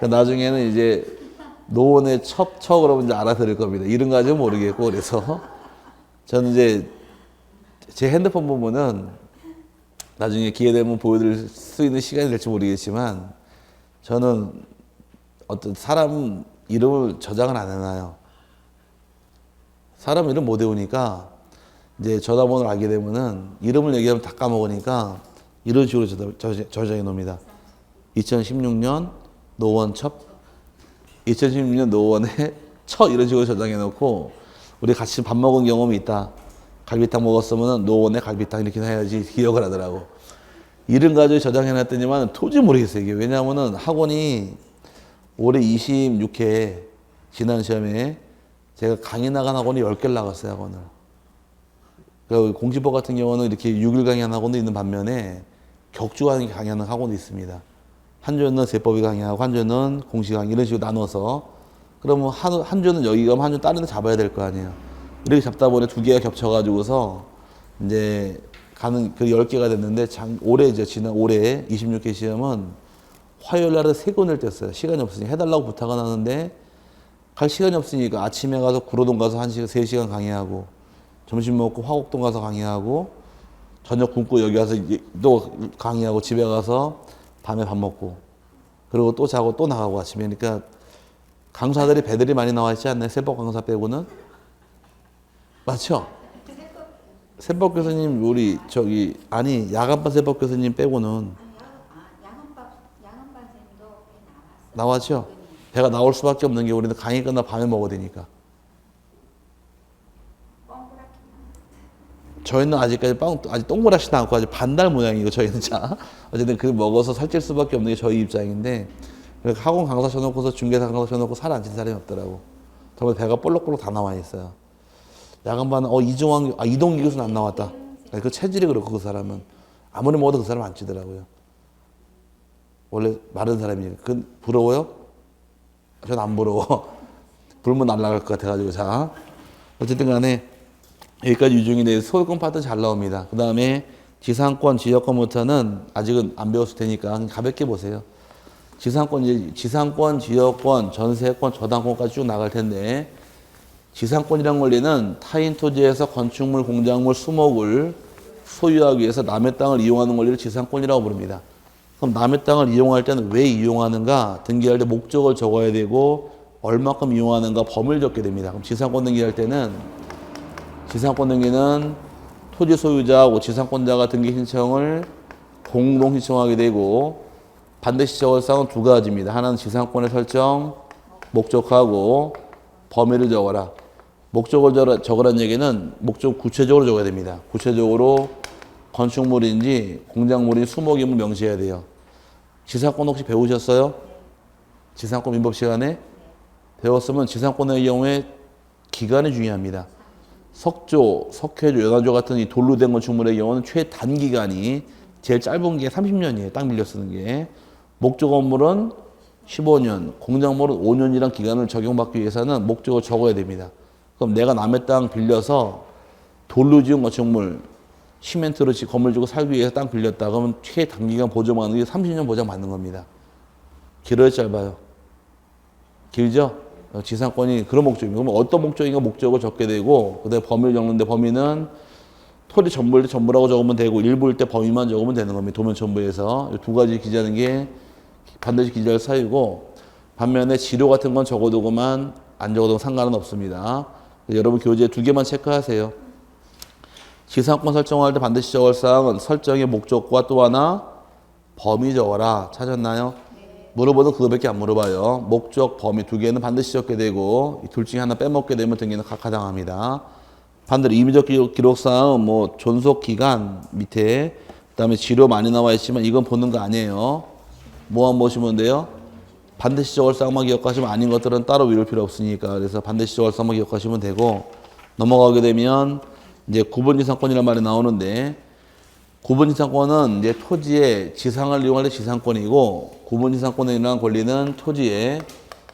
나중에는 이제 노원의 첩 그러면 이제 알아들을 겁니다. 이름 가지고 모르겠고 그래서 저는 이제 제 핸드폰 보면은 나중에 기회 되면 보여드릴 수 있는 시간이 될지 모르겠지만 저는 어떤 사람 이름을 저장을 안 해놔요. 사람 이름 못 외우니까 이제 전화번호를 알게 되면은 이름을 얘기하면 다 까먹으니까 이런 식으로 저장해 놓습니다. 2016년 노원 첩, 2016년 노원에 처 이런 식으로 저장해 놓고 우리 같이 밥 먹은 경험이 있다. 갈비탕 먹었으면 노원에 갈비탕 이렇게 해야지 기억을 하더라고. 이름 가지고 저장해 놨더니만 도저히 모르겠어요. 이게 왜냐하면은 학원이 올해 26회 지난 시험에 제가 강의 나간 학원이 10개를 나갔어요. 학원을. 그 공시법 같은 경우는 이렇게 6일 강의하는 학원도 있는 반면에 격주 강의하는 학원도 있습니다. 한 주는 세법이 강의하고 한 주는 공시 강의 이런 식으로 나눠서 그러면 한 주는 여기 가면 한 주 다른 데 잡아야 될 거 아니에요. 이렇게 잡다 보니 두 개가 겹쳐가지고서 이제 가는 그 10개가 됐는데 올해 이제 지난 올해 26개 시험은 화요일 날에 3권을 뗐어요. 시간이 없으니 해달라고 부탁은 하는데 갈 시간이 없으니까 아침에 가서 구로동 가서 1시간, 3시간 강의하고 점심 먹고 화곡동 가서 강의하고 저녁 굶고 여기 와서 또 강의하고 집에 가서 밤에 밥 먹고 그리고 또 자고 또 나가고 아침에 그러니까 강사들이 배들이 많이 나와 있지 않나요? 세법 강사 빼고는? 맞죠? 세법 교수님 우리 저기 아니 야간반 세법 교수님 빼고는 야간반 쌤도 나왔죠? 배가 나올 수밖에 없는 게 우리는 강의 끝나 밤에 먹어야 되니까. 저희는 아직까지 아직 동그랗지도 않고 아직 반달 모양이고 저희는 자 어쨌든 그 먹어서 살찔 수밖에 없는 게 저희 입장인데 학원 강사 쳐놓고서 중개사 강사 쳐놓고 살 안 찐 사람이 없더라고. 정말 배가 볼록볼록 다 나와 있어요. 야간반은 이동기 교수는 안 나왔다. 그 체질이 그렇고 그 사람은 아무리 먹어도 그 사람 안 찌더라고요. 원래 마른 사람이에요. 그 부러워요? 전 안 부러워. 불면 날아갈 것 같아가지고 자 어쨌든 간에 여기까지 유증에 대해서 소유권 파트 잘 나옵니다. 그 다음에 지상권, 지역권부터는 아직은 안 배웠을 테니까 가볍게 보세요. 지상권, 지역권, 전세권, 저당권까지 쭉 나갈 텐데 지상권이란 권리는 타인 토지에서 건축물, 공작물, 수목을 소유하기 위해서 남의 땅을 이용하는 권리를 지상권이라고 부릅니다. 그럼 남의 땅을 이용할 때는 왜 이용하는가? 등기할 때 목적을 적어야 되고 얼마큼 이용하는가 범위를 적게 됩니다. 그럼 지상권 등기할 때는 지상권 등기는 토지 소유자하고 지상권자가 등기 신청을 공동 신청하게 되고 반드시 적을 사항은 두 가지입니다. 하나는 지상권의 설정, 목적하고 범위를 적어라. 목적을 적으라는 얘기는 목적 구체적으로 적어야 됩니다. 구체적으로 건축물인지 공작물인지 수목임을 명시해야 돼요. 지상권 혹시 배우셨어요? 지상권 민법 시간에 배웠으면 지상권의 경우에 기간이 중요합니다. 석조, 석회조, 연화조 같은 이 돌로 된 건축물의 경우는 최단기간이 제일 짧은 게 30년이에요. 땅 빌려 쓰는 게. 목조 건물은 15년, 공작물은 5년이란 기간을 적용받기 위해서는 목적을 적어야 됩니다. 그럼 내가 남의 땅 빌려서 돌로 지은 건축물, 시멘트로 건물 지고 살기 위해서 땅 빌렸다. 그러면 최단기간 보증받는 게 30년 보장 받는 겁니다. 길어요, 짧아요? 길죠? 지상권이 그런 목적입니다. 그러면 어떤 목적인가 목적을 적게 되고, 그다음에 범위를 적는데 범위는 토지 전부일 때 전부라고 적으면 되고, 일부일 때 범위만 적으면 되는 겁니다. 도면 전부에서. 이 두 가지 기재하는 게 반드시 기재할 사유고, 반면에 지료 같은 건 적어두고만 안 적어도 상관은 없습니다. 여러분 교재 두 개만 체크하세요. 지상권 설정할 때 반드시 적을 사항은 설정의 목적과 또 하나 범위 적어라. 찾았나요? 물어보도 그거밖에 안 물어봐요. 목적, 범위 두 개는 반드시 적게 되고, 이 둘 중에 하나 빼먹게 되면 등기는 각하당합니다. 반대로 임의적 기록사항은 뭐 존속 기간 밑에, 그다음에 지료 많이 나와 있지만 이건 보는 거 아니에요. 뭐만 보시면 돼요? 반드시 적을 사항만 기억하시면 아닌 것들은 따로 미룰 필요 없으니까. 그래서 반드시 적을 사항만 기억하시면 되고, 넘어가게 되면 이제 구분지상권이라는 말이 나오는데, 구분지상권은 이제 토지의 지상을 이용할 때 지상권이고, 구분지상권에 의한 권리는 토지의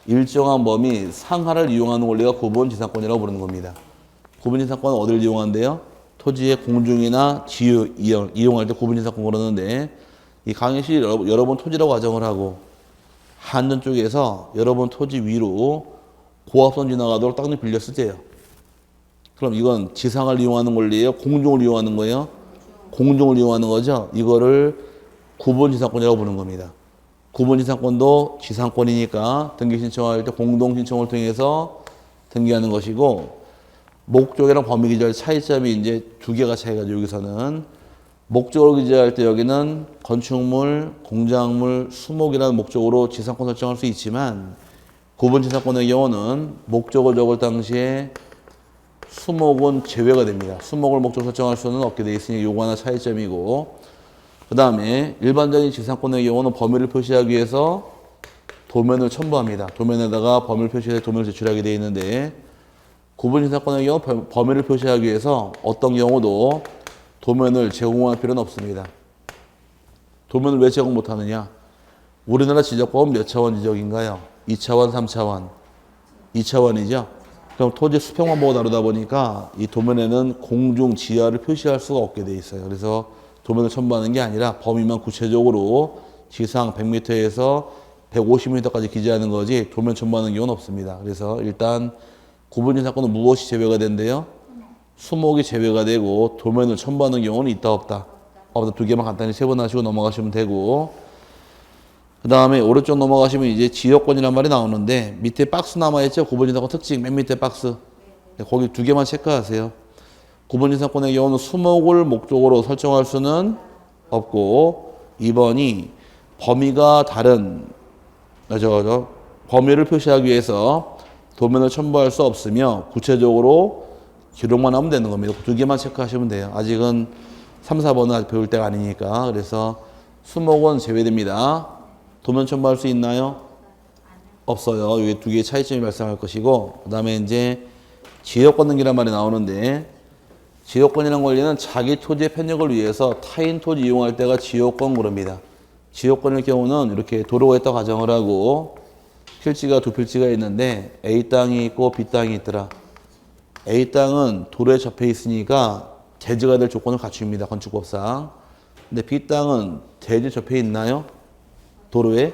일정한 범위 상하를 이용하는 권리가 구분지상권이라고 부르는 겁니다. 구분지상권은 어디를 이용한대요? 토지의 공중이나 지유 이용할 때 구분지상권 그러는데, 이 강의시 여러 번 토지라고 가정을 하고, 한전 쪽에서 여러 번 토지 위로 고압선 지나가도록 땅을 빌려 쓰재요. 그럼 이건 지상을 이용하는 권리예요? 공중을 이용하는 거예요? 공중을 이용하는 거죠. 이거를 구분지상권이라고 부르는 겁니다. 구분지상권도 지상권이니까 등기 신청할 때 공동신청을 통해서 등기하는 것이고, 목적이랑 범위 기재할 차이점이 이제 두 개가 차이가 죠. 여기서는 목적으로 기재할 때 여기는 건축물, 공작물, 수목이라는 목적으로 지상권 설정할 수 있지만, 구분지상권의 경우는 목적을 적을 당시에 수목은 제외가 됩니다. 수목을 목적 설정할 수는 없게 돼 있으니 요거 하나 차이점이고, 그 다음에 일반적인 지상권의 경우는 범위를 표시하기 위해서 도면을 첨부합니다. 도면에다가 범위를 표시해서 도면을 제출하게 되어 있는데, 구분지상권의 경우 범위를 표시하기 위해서 어떤 경우도 도면을 제공할 필요는 없습니다. 도면을 왜 제공 못하느냐? 우리나라 지적법은 몇 차원 지적인가요? 2차원, 3차원? 2차원이죠. 그럼 토지 수평만 보고 다루다 보니까 이 도면에는 공중 지하를 표시할 수가 없게 돼 있어요. 그래서 도면을 첨부하는 게 아니라 범위만 구체적으로 지상 100m에서 150m까지 기재하는 거지 도면 첨부하는 경우는 없습니다. 그래서 일단 구분지상권은 무엇이 제외가 된대요? 수목이 제외가 되고, 도면을 첨부하는 경우는 있다 없다? 없다. 두 개만 간단히 세분하시고 넘어가시면 되고, 그 다음에 오른쪽 넘어가시면 이제 지역권이란 말이 나오는데, 밑에 박스 남아있죠? 구분지상권 특징 맨 밑에 박스. 거기 두 개만 체크하세요. 구분지상권의 경우는 수목을 목적으로 설정할 수는 없고, 2번이 범위가 다른 범위를 표시하기 위해서 도면을 첨부할 수 없으며 구체적으로 기록만 하면 되는 겁니다. 두 개만 체크하시면 돼요. 아직은 3, 4번은 아직 배울 때가 아니니까. 그래서 수목은 제외됩니다. 도면 첨부할 수 있나요? 없어요. 이게 두 개의 차이점이 발생할 것이고, 그 다음에 이제 지역권 등기란 말이 나오는데, 지역권이라는 권리는 자기 토지의 편익을 위해서 타인 토지 이용할 때가 지역권 그럽니다. 지역권의 경우는 이렇게 도로가 있다고 가정을 하고, 필지가 두 필지가 있는데 A 땅이 있고 B 땅이 있더라. A 땅은 도로에 접해 있으니까 대지가 될 조건을 갖춥니다. 건축법상. 근데 B 땅은 대지 접해 있나요? 도로에?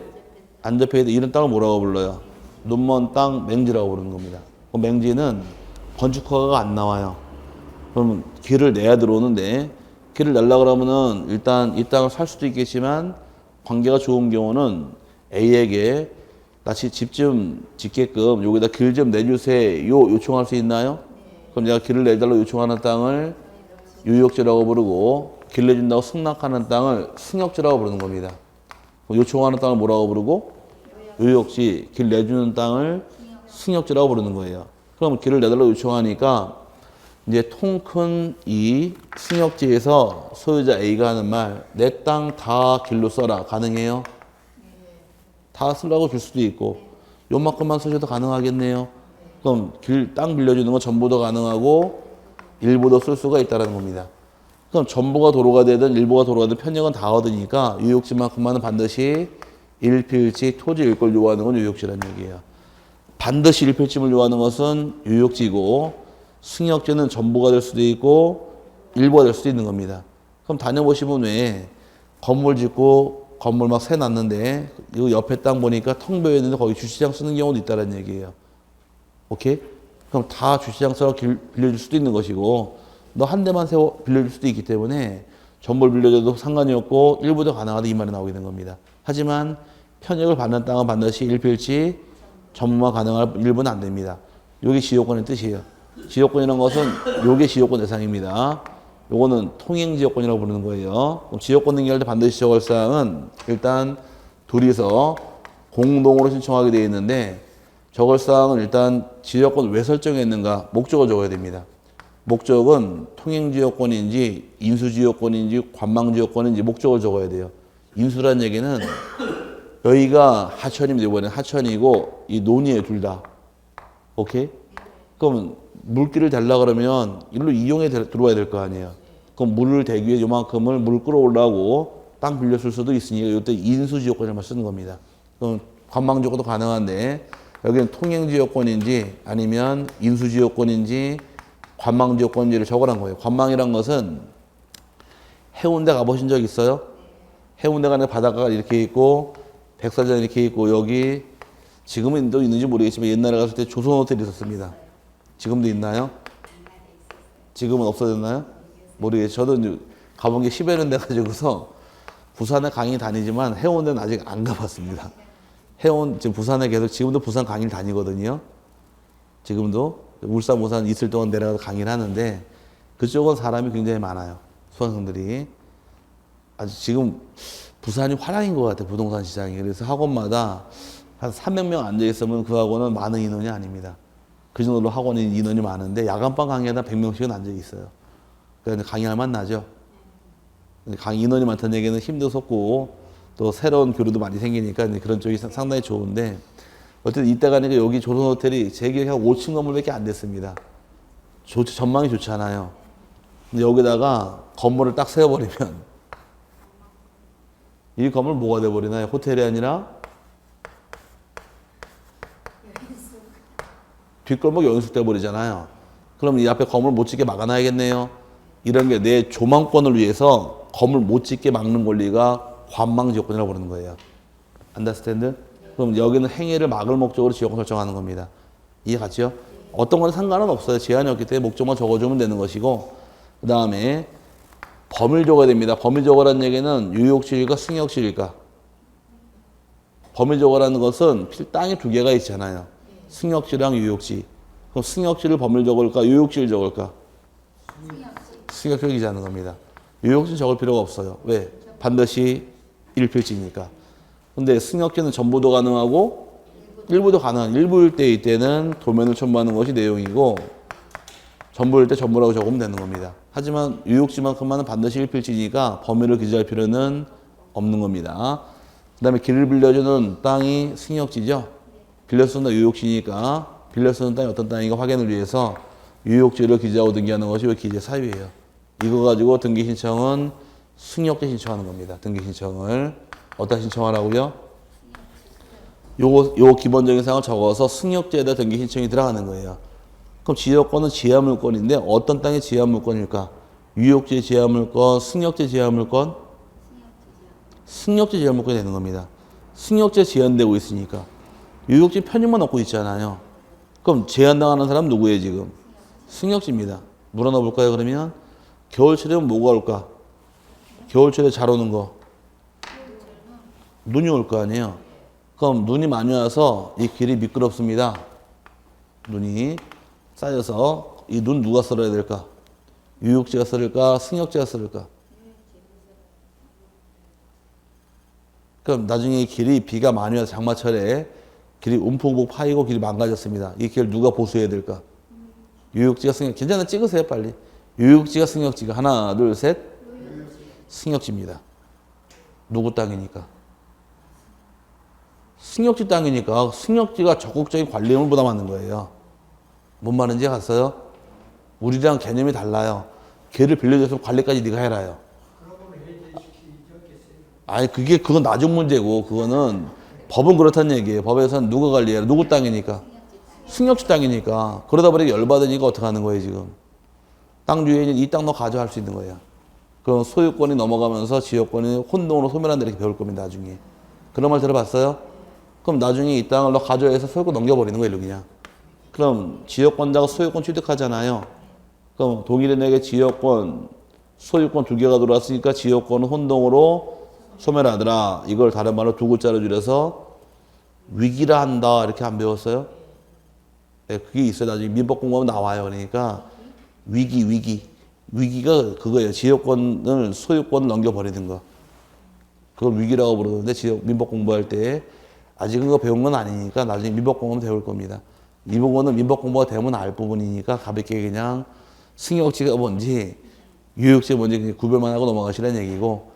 안 접해 있는데 이런 땅을 뭐라고 불러요? 눈먼 땅 맹지라고 부르는 겁니다. 그 맹지는 건축허가가 안 나와요. 그러면 길을 내야 들어오는데, 길을 내려 그러면은 일단 이 땅을 살 수도 있겠지만 관계가 좋은 경우는 A에게 같이 집 좀 짓게끔 여기다 길 좀 내주세요 요청할 수 있나요? 그럼 내가 길을 내달라고 요청하는 땅을 유역지라고 부르고, 길 내준다고 승낙하는 땅을 승역지라고 부르는 겁니다. 요청하는 땅을 뭐라고 부르고? 유역지, 길 내주는 땅을 승역지라고 부르는 거예요. 그럼 길을 내달라고 요청하니까 이제 통 큰 이 승역지에서 소유자 A가 하는 말, 내 땅 다 길로 써라. 가능해요? 다 쓰라고 줄 수도 있고, 요만큼만 쓰셔도 가능하겠네요. 그럼 땅 빌려주는 건 전부도 가능하고, 일부도 쓸 수가 있다는 겁니다. 그럼 전부가 도로가 되든 일부가 도로가 되든 편익은 다 얻으니까 유역지만큼만은 반드시 일필지 토지 일걸 요구하는 건 유역지라는 얘기예요. 반드시 일필지를 요구하는 것은 유역지고 승역지는 전부가 될 수도 있고 일부가 될 수도 있는 겁니다. 그럼 다녀보시면 왜 건물 짓고 건물 막 새 놨는데 이 옆에 땅 보니까 텅 비어 있는데 거기 주차장 쓰는 경우도 있다는 얘기예요. 오케이? 그럼 다 주차장 써서 빌려줄 수도 있는 것이고 너 한 대만 세워 빌려줄 수도 있기 때문에 전부를 빌려줘도 상관이 없고 일부도 가능하다 이 말이 나오게 된 겁니다. 하지만 편익을 받는 땅은 반드시 일필지 전부만 가능할 일부는 안 됩니다. 이게 지역권의 뜻이에요. 지역권이라는 것은 이게 지역권 대상입니다. 요거는 통행지역권이라고 부르는 거예요. 그럼 지역권 등기할 때 반드시 적을 사항은 일단 둘이서 공동으로 신청하게 되어 있는데 적을 사항은 일단 지역권 왜 설정했는가 목적을 적어야 됩니다. 목적은 통행지역권인지 인수지역권인지 관망지역권인지 목적을 적어야 돼요. 인수란 얘기는 여기가 하천입니다. 이번엔 하천이고 이 논이에요. 둘 다. 오케이? 그럼 물길을 달라 그러면 일로 이용해 들어와야 될 거 아니에요. 그럼 물을 대기 위해 요만큼을 물 끌어올라고 땅 빌렸을 수도 있으니까 이때 인수지역권을 쓰는 겁니다. 그럼 관망지역권도 가능한데 여기는 통행지역권인지 아니면 인수지역권인지 관망지역권인지를 적으란 거예요. 관망이란 것은 해운대 가보신 적 있어요? 해운대 가는 바닷가가 이렇게 있고 백사장 이렇게 있고 여기 지금은 또 있는지 모르겠지만 옛날에 갔을 때 조선 호텔이 있었습니다. 지금도 있나요? 지금은 없어졌나요? 모르겠어요. 저도 이제 가본 게 10여 년 돼가지고서 부산에 강의 다니지만 해운대는 아직 안 가봤습니다. 지금 부산에 계속 지금도 부산 강의를 다니거든요. 지금도 울산, 부산 있을 동안 내려가서 강의를 하는데 그쪽은 사람이 굉장히 많아요. 수강생들이. 아주 지금 부산이 화랑인 것 같아요. 부동산 시장이. 그래서 학원마다 한 300명 앉아있으면 그 학원은 많은 인원이 아닙니다. 그 정도로 학원 인원이 많은데 야간반 강의하다 100명씩은 앉아있어요. 그러니까 강의할 만나죠. 강의 인원이 많다는 얘기는 힘도 솟고 또 새로운 교류도 많이 생기니까 그런 쪽이 상당히 좋은데 어쨌든 이때 가니까 여기 조선호텔이 제 기억에 한 5층 건물밖에 안 됐습니다. 전망이 좋잖아요. 근데 여기다가 건물을 딱 세워버리면 이 건물 뭐가 돼버리나요? 호텔이 아니라 뒷골목 여인숙 돼버리잖아요. 그럼 이 앞에 건물 못 짓게 막아놔야겠네요. 이런 게 내 조망권을 위해서 건물 못 짓게 막는 권리가 관망지역권이라고 부르는 거예요. 안더스탠드? 그럼 여기는 행위를 막을 목적으로 지역권 설정하는 겁니다. 이해 갔죠? 어떤 건 상관은 없어요. 제한이 없기 때문에 목적만 적어주면 되는 것이고 그 다음에 범위를 적어야 됩니다. 범위 적어라는 얘기는 유역지일까 승역지일까? 범위 적어라는 것은 땅이 두 개가 있잖아요. 승역지랑 유역지. 그럼 승역지를 범위를 적을까? 유역지를 적을까? 승역지를 기재하는 겁니다. 유역지는 적을 필요가 없어요. 왜? 반드시 일필지니까. 근데 승역지는 전부도 가능하고 일부도 가능한 일부일 때 이때는 도면을 첨부하는 것이 내용이고 전부일 때 전부라고 적으면 되는 겁니다. 하지만 유역지만큼만은 반드시 일필지니까 범위를 기재할 필요는 없는 겁니다. 그 다음에 길을 빌려주는 땅이 승역지죠. 빌려 쓰는 땅 유역지니까 빌려 쓰는 땅이 어떤 땅인가 확인을 위해서 유역지를 기재하고 등기하는 것이 기재 사유예요. 이거 가지고 등기 신청은 승역지 신청하는 겁니다. 등기 신청을 어디다 신청하라고요? 요 기본적인 사항을 적어서 승역지에다 등기 신청이 들어가는 거예요. 그럼 지역권은 지하물권인데 어떤 땅이 지하물권일까? 유역지 지하물권, 승역지 지하물권? 승역지 지하물권이 되는 겁니다. 승역지에 제한되고 있으니까. 유역지 편익만 얻고 있잖아요. 그럼 제한당하는 사람 누구예요 지금? 승역지입니다. 물어넣어 볼까요 그러면? 겨울철에는 뭐가 올까? 겨울철에 잘 오는 거. 눈이 올 거 아니에요. 그럼 눈이 많이 와서 이 길이 미끄럽습니다. 눈이 쌓여서 이 눈 누가 썰어야 될까? 유역지가 썰을까? 승역지가 썰을까? 그럼 나중에 이 길이 비가 많이 와서 장마철에 길이 움푹움푹 파이고 길이 망가졌습니다. 이 길 누가 보수해야 될까? 유역지가 승역, 괜찮아, 찍으세요, 빨리. 유역지가 승역지가 하나, 둘, 셋. 승역지입니다. 누구 땅이니까? 승역지 땅이니까 승역지가 적극적인 관리임을 부담하는 거예요. 뭔 말인지 갔어요? 우리랑 개념이 달라요. 걔를 빌려줘서 관리까지 네가 해라요. 아니 그건 나중 문제고 그거는 법은 그렇다는 얘기예요. 법에서는 누가 관리해라? 누구 땅이니까? 승역지 땅이니까. 그러다 보니까 열받으니까 어떻게 하는 거예요 지금? 땅 주인이 이 땅 너 가져갈 수 있는 거예요. 그럼 소유권이 넘어가면서 지역권이 혼동으로 소멸한다 이렇게 배울 겁니다 나중에. 그런 말 들어봤어요? 그럼 나중에 이 땅을 너 가져해서 소유권 넘겨버리는 거예요 그냥. 그럼 지역권자가 소유권 취득하잖아요. 그럼 동일인에게 지역권, 소유권 두 개가 들어왔으니까 지역권은 혼동으로 소멸하더라. 이걸 다른 말로 두 글자로 줄여서 위기라 한다. 이렇게 안 배웠어요? 네, 그게 있어요. 나중에 민법 공부하면 나와요. 그러니까 위기가 그거예요. 지역권을 소유권을 넘겨버리는 거. 그걸 위기라고 부르는데 민법 공부할 때 아직은 그거 배운 건 아니니까 나중에 민법 공부는 배울 겁니다. 이 부분은 민법 공부가 되면 알 부분이니까 가볍게 그냥 승역지가 뭔지 유역지가 뭔지 그냥 구별만 하고 넘어가시라는 얘기고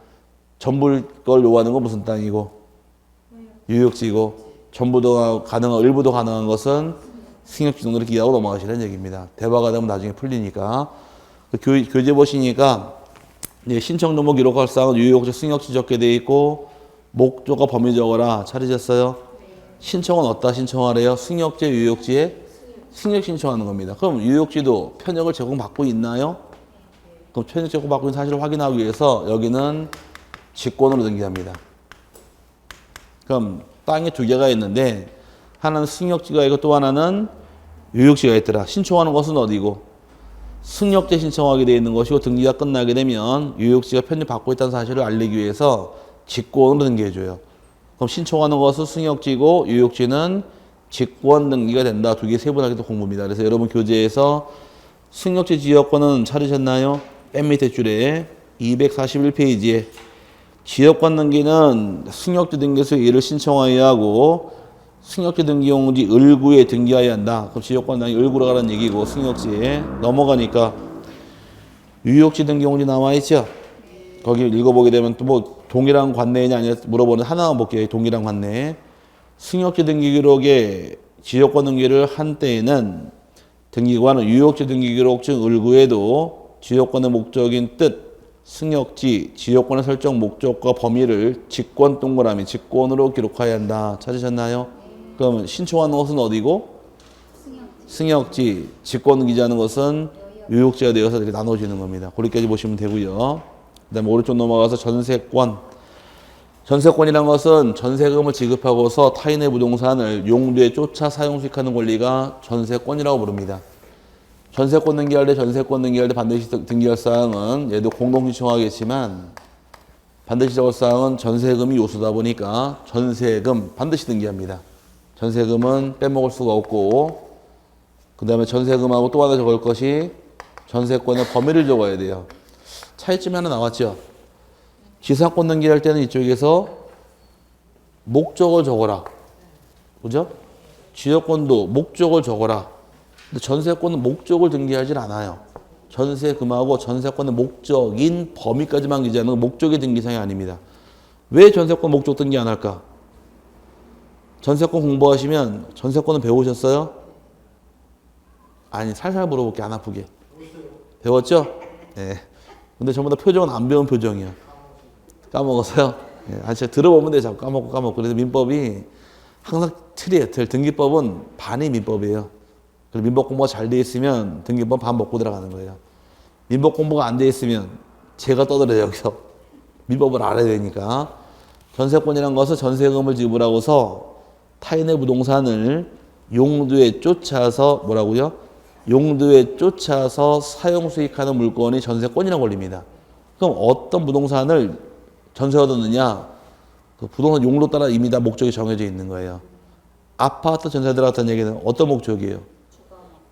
전부 걸 요구하는 건 무슨 땅이고 유역지고 전부도 가능한 일부도 가능한 것은 승역지 정도로 기하고 넘어가시라는 얘기입니다. 대화가 되면 나중에 풀리니까 교재 보시니까 신청 정보 기록할 사항은 유역지 승역지 적게 돼 있고 목조가 범위 적어라 찾으셨어요? 신청은 어디다 신청하래요? 승역지 유역지에 승역 신청하는 겁니다. 그럼 유역지도 편역을 제공받고 있나요? 그럼 편역 제공받고 있는 사실을 확인하기 위해서 여기는 직권으로 등기합니다. 그럼 땅이 두 개가 있는데 하나는 승역지가 있고 또 하나는 유역지가 있더라. 신청하는 것은 어디고? 승역지 신청하게 되어 있는 것이고 등기가 끝나게 되면 유역지가 편입받고 있다는 사실을 알리기 위해서 직권으로 등기해줘요. 그럼 신청하는 것은 승역지고 유역지는 직권 등기가 된다. 두 개 세분하기도 공부입니다. 그래서 여러분 교재에서 승역지 지역권은 찾으셨나요? 맨 밑에 줄에 241페이지에 지역권 등기는 승역지 등기소에 이를 신청하여야 하고 승역지 등기용지 을구에 등기하여야 한다. 그럼 지역권 당이 을구로 가라는 얘기고 승역지에 넘어가니까 유역지 등기용지 나와있죠? 거기 읽어보게 되면 또 뭐 동일한 관내냐 아니냐 물어보는 하나만 볼게요. 동일한 관내. 승역지 등기 기록에 지역권 등기를 한 때에는 등기관은 유역지 등기 기록 중 을구에도 지역권의 목적인 뜻, 승역지, 지역권의 설정 목적과 범위를 직권 동그라미, 직권으로 기록해야 한다. 찾으셨나요? 그러면 신청하는 것은 어디고? 승역지, 직권 기재하는 것은 유역지가 되어서 이렇게 나눠지는 겁니다. 거기까지 보시면 되고요. 그 다음에 오른쪽 넘어가서 전세권. 전세권이란 것은 전세금을 지급하고서 타인의 부동산을 용도에 쫓아 사용 수익하는 권리가 전세권이라고 부릅니다. 전세권 등기할 때 전세권 등기할 때 반드시 등기할 사항은 얘도 공동 신청하겠지만 반드시 적을 사항은 전세금이 요소다 보니까 전세금 반드시 등기합니다. 전세금은 빼먹을 수가 없고 그 다음에 전세금하고 또 하나 적을 것이 전세권의 범위를 적어야 돼요. 차이점이 하나 나왔죠. 지상권 등기할 때는 이쪽에서 목적을 적어라. 그죠? 지역권도 목적을 적어라. 근데 전세권은 목적을 등기하지 않아요. 전세금하고 전세권의 목적인 범위까지만 기재하는 건 목적의 등기사항이 아닙니다. 왜 전세권 목적 등기 안 할까? 전세권 공부하시면 전세권은 배우셨어요? 아니 살살 물어볼게 안 아프게. 배웠죠? 네. 근데 전부 다 표정은 안 배운 표정이야. 까먹었어요? 네. 아 진짜 들어보면 돼 자꾸 까먹고. 그래서 민법이 항상 틀이에요. 등기법은 반이 민법이에요. 그래서 민법 공부가 잘 돼 있으면 등기법 반 먹고 들어가는 거예요. 민법 공부가 안 돼 있으면 제가 떠들어요 여기서. 민법을 알아야 되니까. 전세권이라는 것은 전세금을 지불하고서 타인의 부동산을 용도에 쫓아서 뭐라고요? 용도에 쫓아서 사용 수익하는 물건이 전세권이라고 불립니다. 그럼 어떤 부동산을 전세 얻었느냐? 그 부동산 용도 따라 이미 다 목적이 정해져 있는 거예요. 아파트 전세 들어갔다는 얘기는 어떤 목적이에요?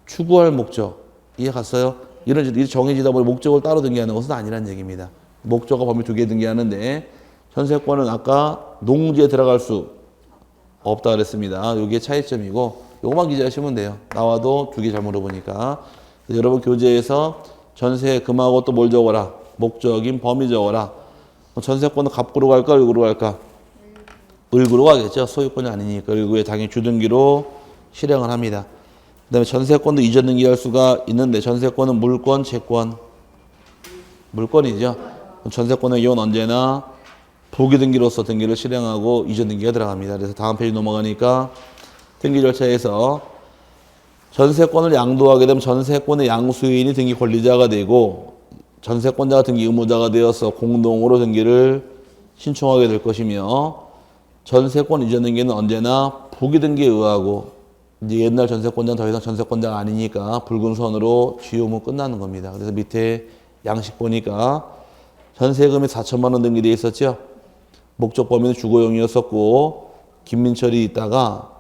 추구할 목적. 이해 갔어요? 이런 일이 정해지다 보니 목적을 따로 등기하는 것은 아니란 얘기입니다. 목적과 범위 두 개 등기하는데 전세권은 아까 농지에 들어갈 수 없다 그랬습니다. 이게 차이점이고 요것만 기재하시면 돼요. 나와도 두 개 잘 물어보니까. 여러분 교재에서 전세 금하고 또 뭘 적어라? 목적인 범위 적어라. 전세권은 갑구로 갈까 을구로 갈까? 을구로 가겠죠. 소유권이 아니니까 을구에 당연히 주등기로 실행을 합니다. 그 다음에 전세권도 이전 등기할 수가 있는데 전세권은 물권, 채권? 물권이죠. 전세권의 이건 언제나 부기 등기로서 등기를 실행하고 이전 등기가 들어갑니다. 그래서 다음 페이지 넘어가니까 등기 절차에서 전세권을 양도하게 되면 전세권의 양수인이 등기 권리자가 되고 전세권자가 등기 의무자가 되어서 공동으로 등기를 신청하게 될 것이며 전세권 이전 등기는 언제나 부기 등기에 의하고 이제 옛날 전세권자는 더 이상 전세권자가 아니니까 붉은 선으로 지우면 끝나는 겁니다. 그래서 밑에 양식 보니까 전세금이 4천만 원 등기되어 있었죠. 목적 범위는 주거용이었었고 김민철이 있다가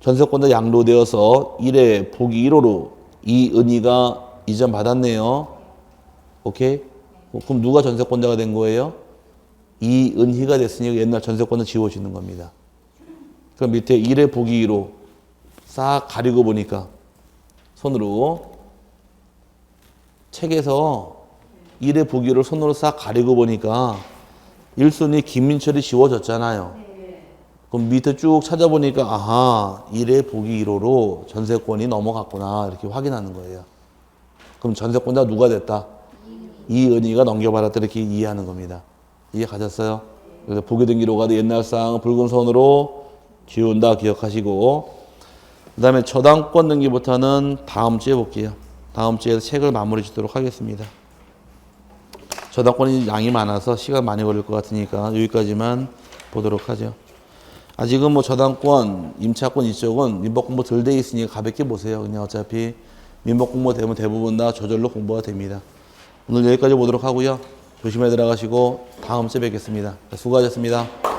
전세권자 양도되어서 1회 부기 1호로 이은희가 이전 받았네요. 오케이? 그럼 누가 전세권자가 된 거예요? 이은희가 됐으니까 옛날 전세권은 지워지는 겁니다. 그럼 밑에 1회 부기 1호 싹 가리고 보니까 손으로 책에서 1회 부기 1호를 손으로 싹 가리고 보니까 1순위 김민철이 지워졌잖아요. 그럼 밑에 쭉 찾아보니까 아하 1회 부기 1호로 전세권이 넘어갔구나 이렇게 확인하는 거예요. 그럼 전세권자 누가 됐다? 이은희가 넘겨받았다 이렇게 이해하는 겁니다. 이해 가셨어요? 그래서 부기 등기로 가도 옛날 사항은 붉은 선으로 지운다 기억하시고 그 다음에 저당권 등기부터는 다음 주에 볼게요. 다음 주에 책을 마무리 짓도록 하겠습니다. 저당권이 양이 많아서 시간 많이 걸릴 것 같으니까 여기까지만 보도록 하죠. 아직은 뭐 저당권, 임차권 이쪽은 민법 공부 덜 돼 있으니까 가볍게 보세요. 그냥 어차피 민법 공부 되면 대부분 다 저절로 공부가 됩니다. 오늘 여기까지 보도록 하고요. 조심히 들어가시고 다음 주에 뵙겠습니다. 수고하셨습니다.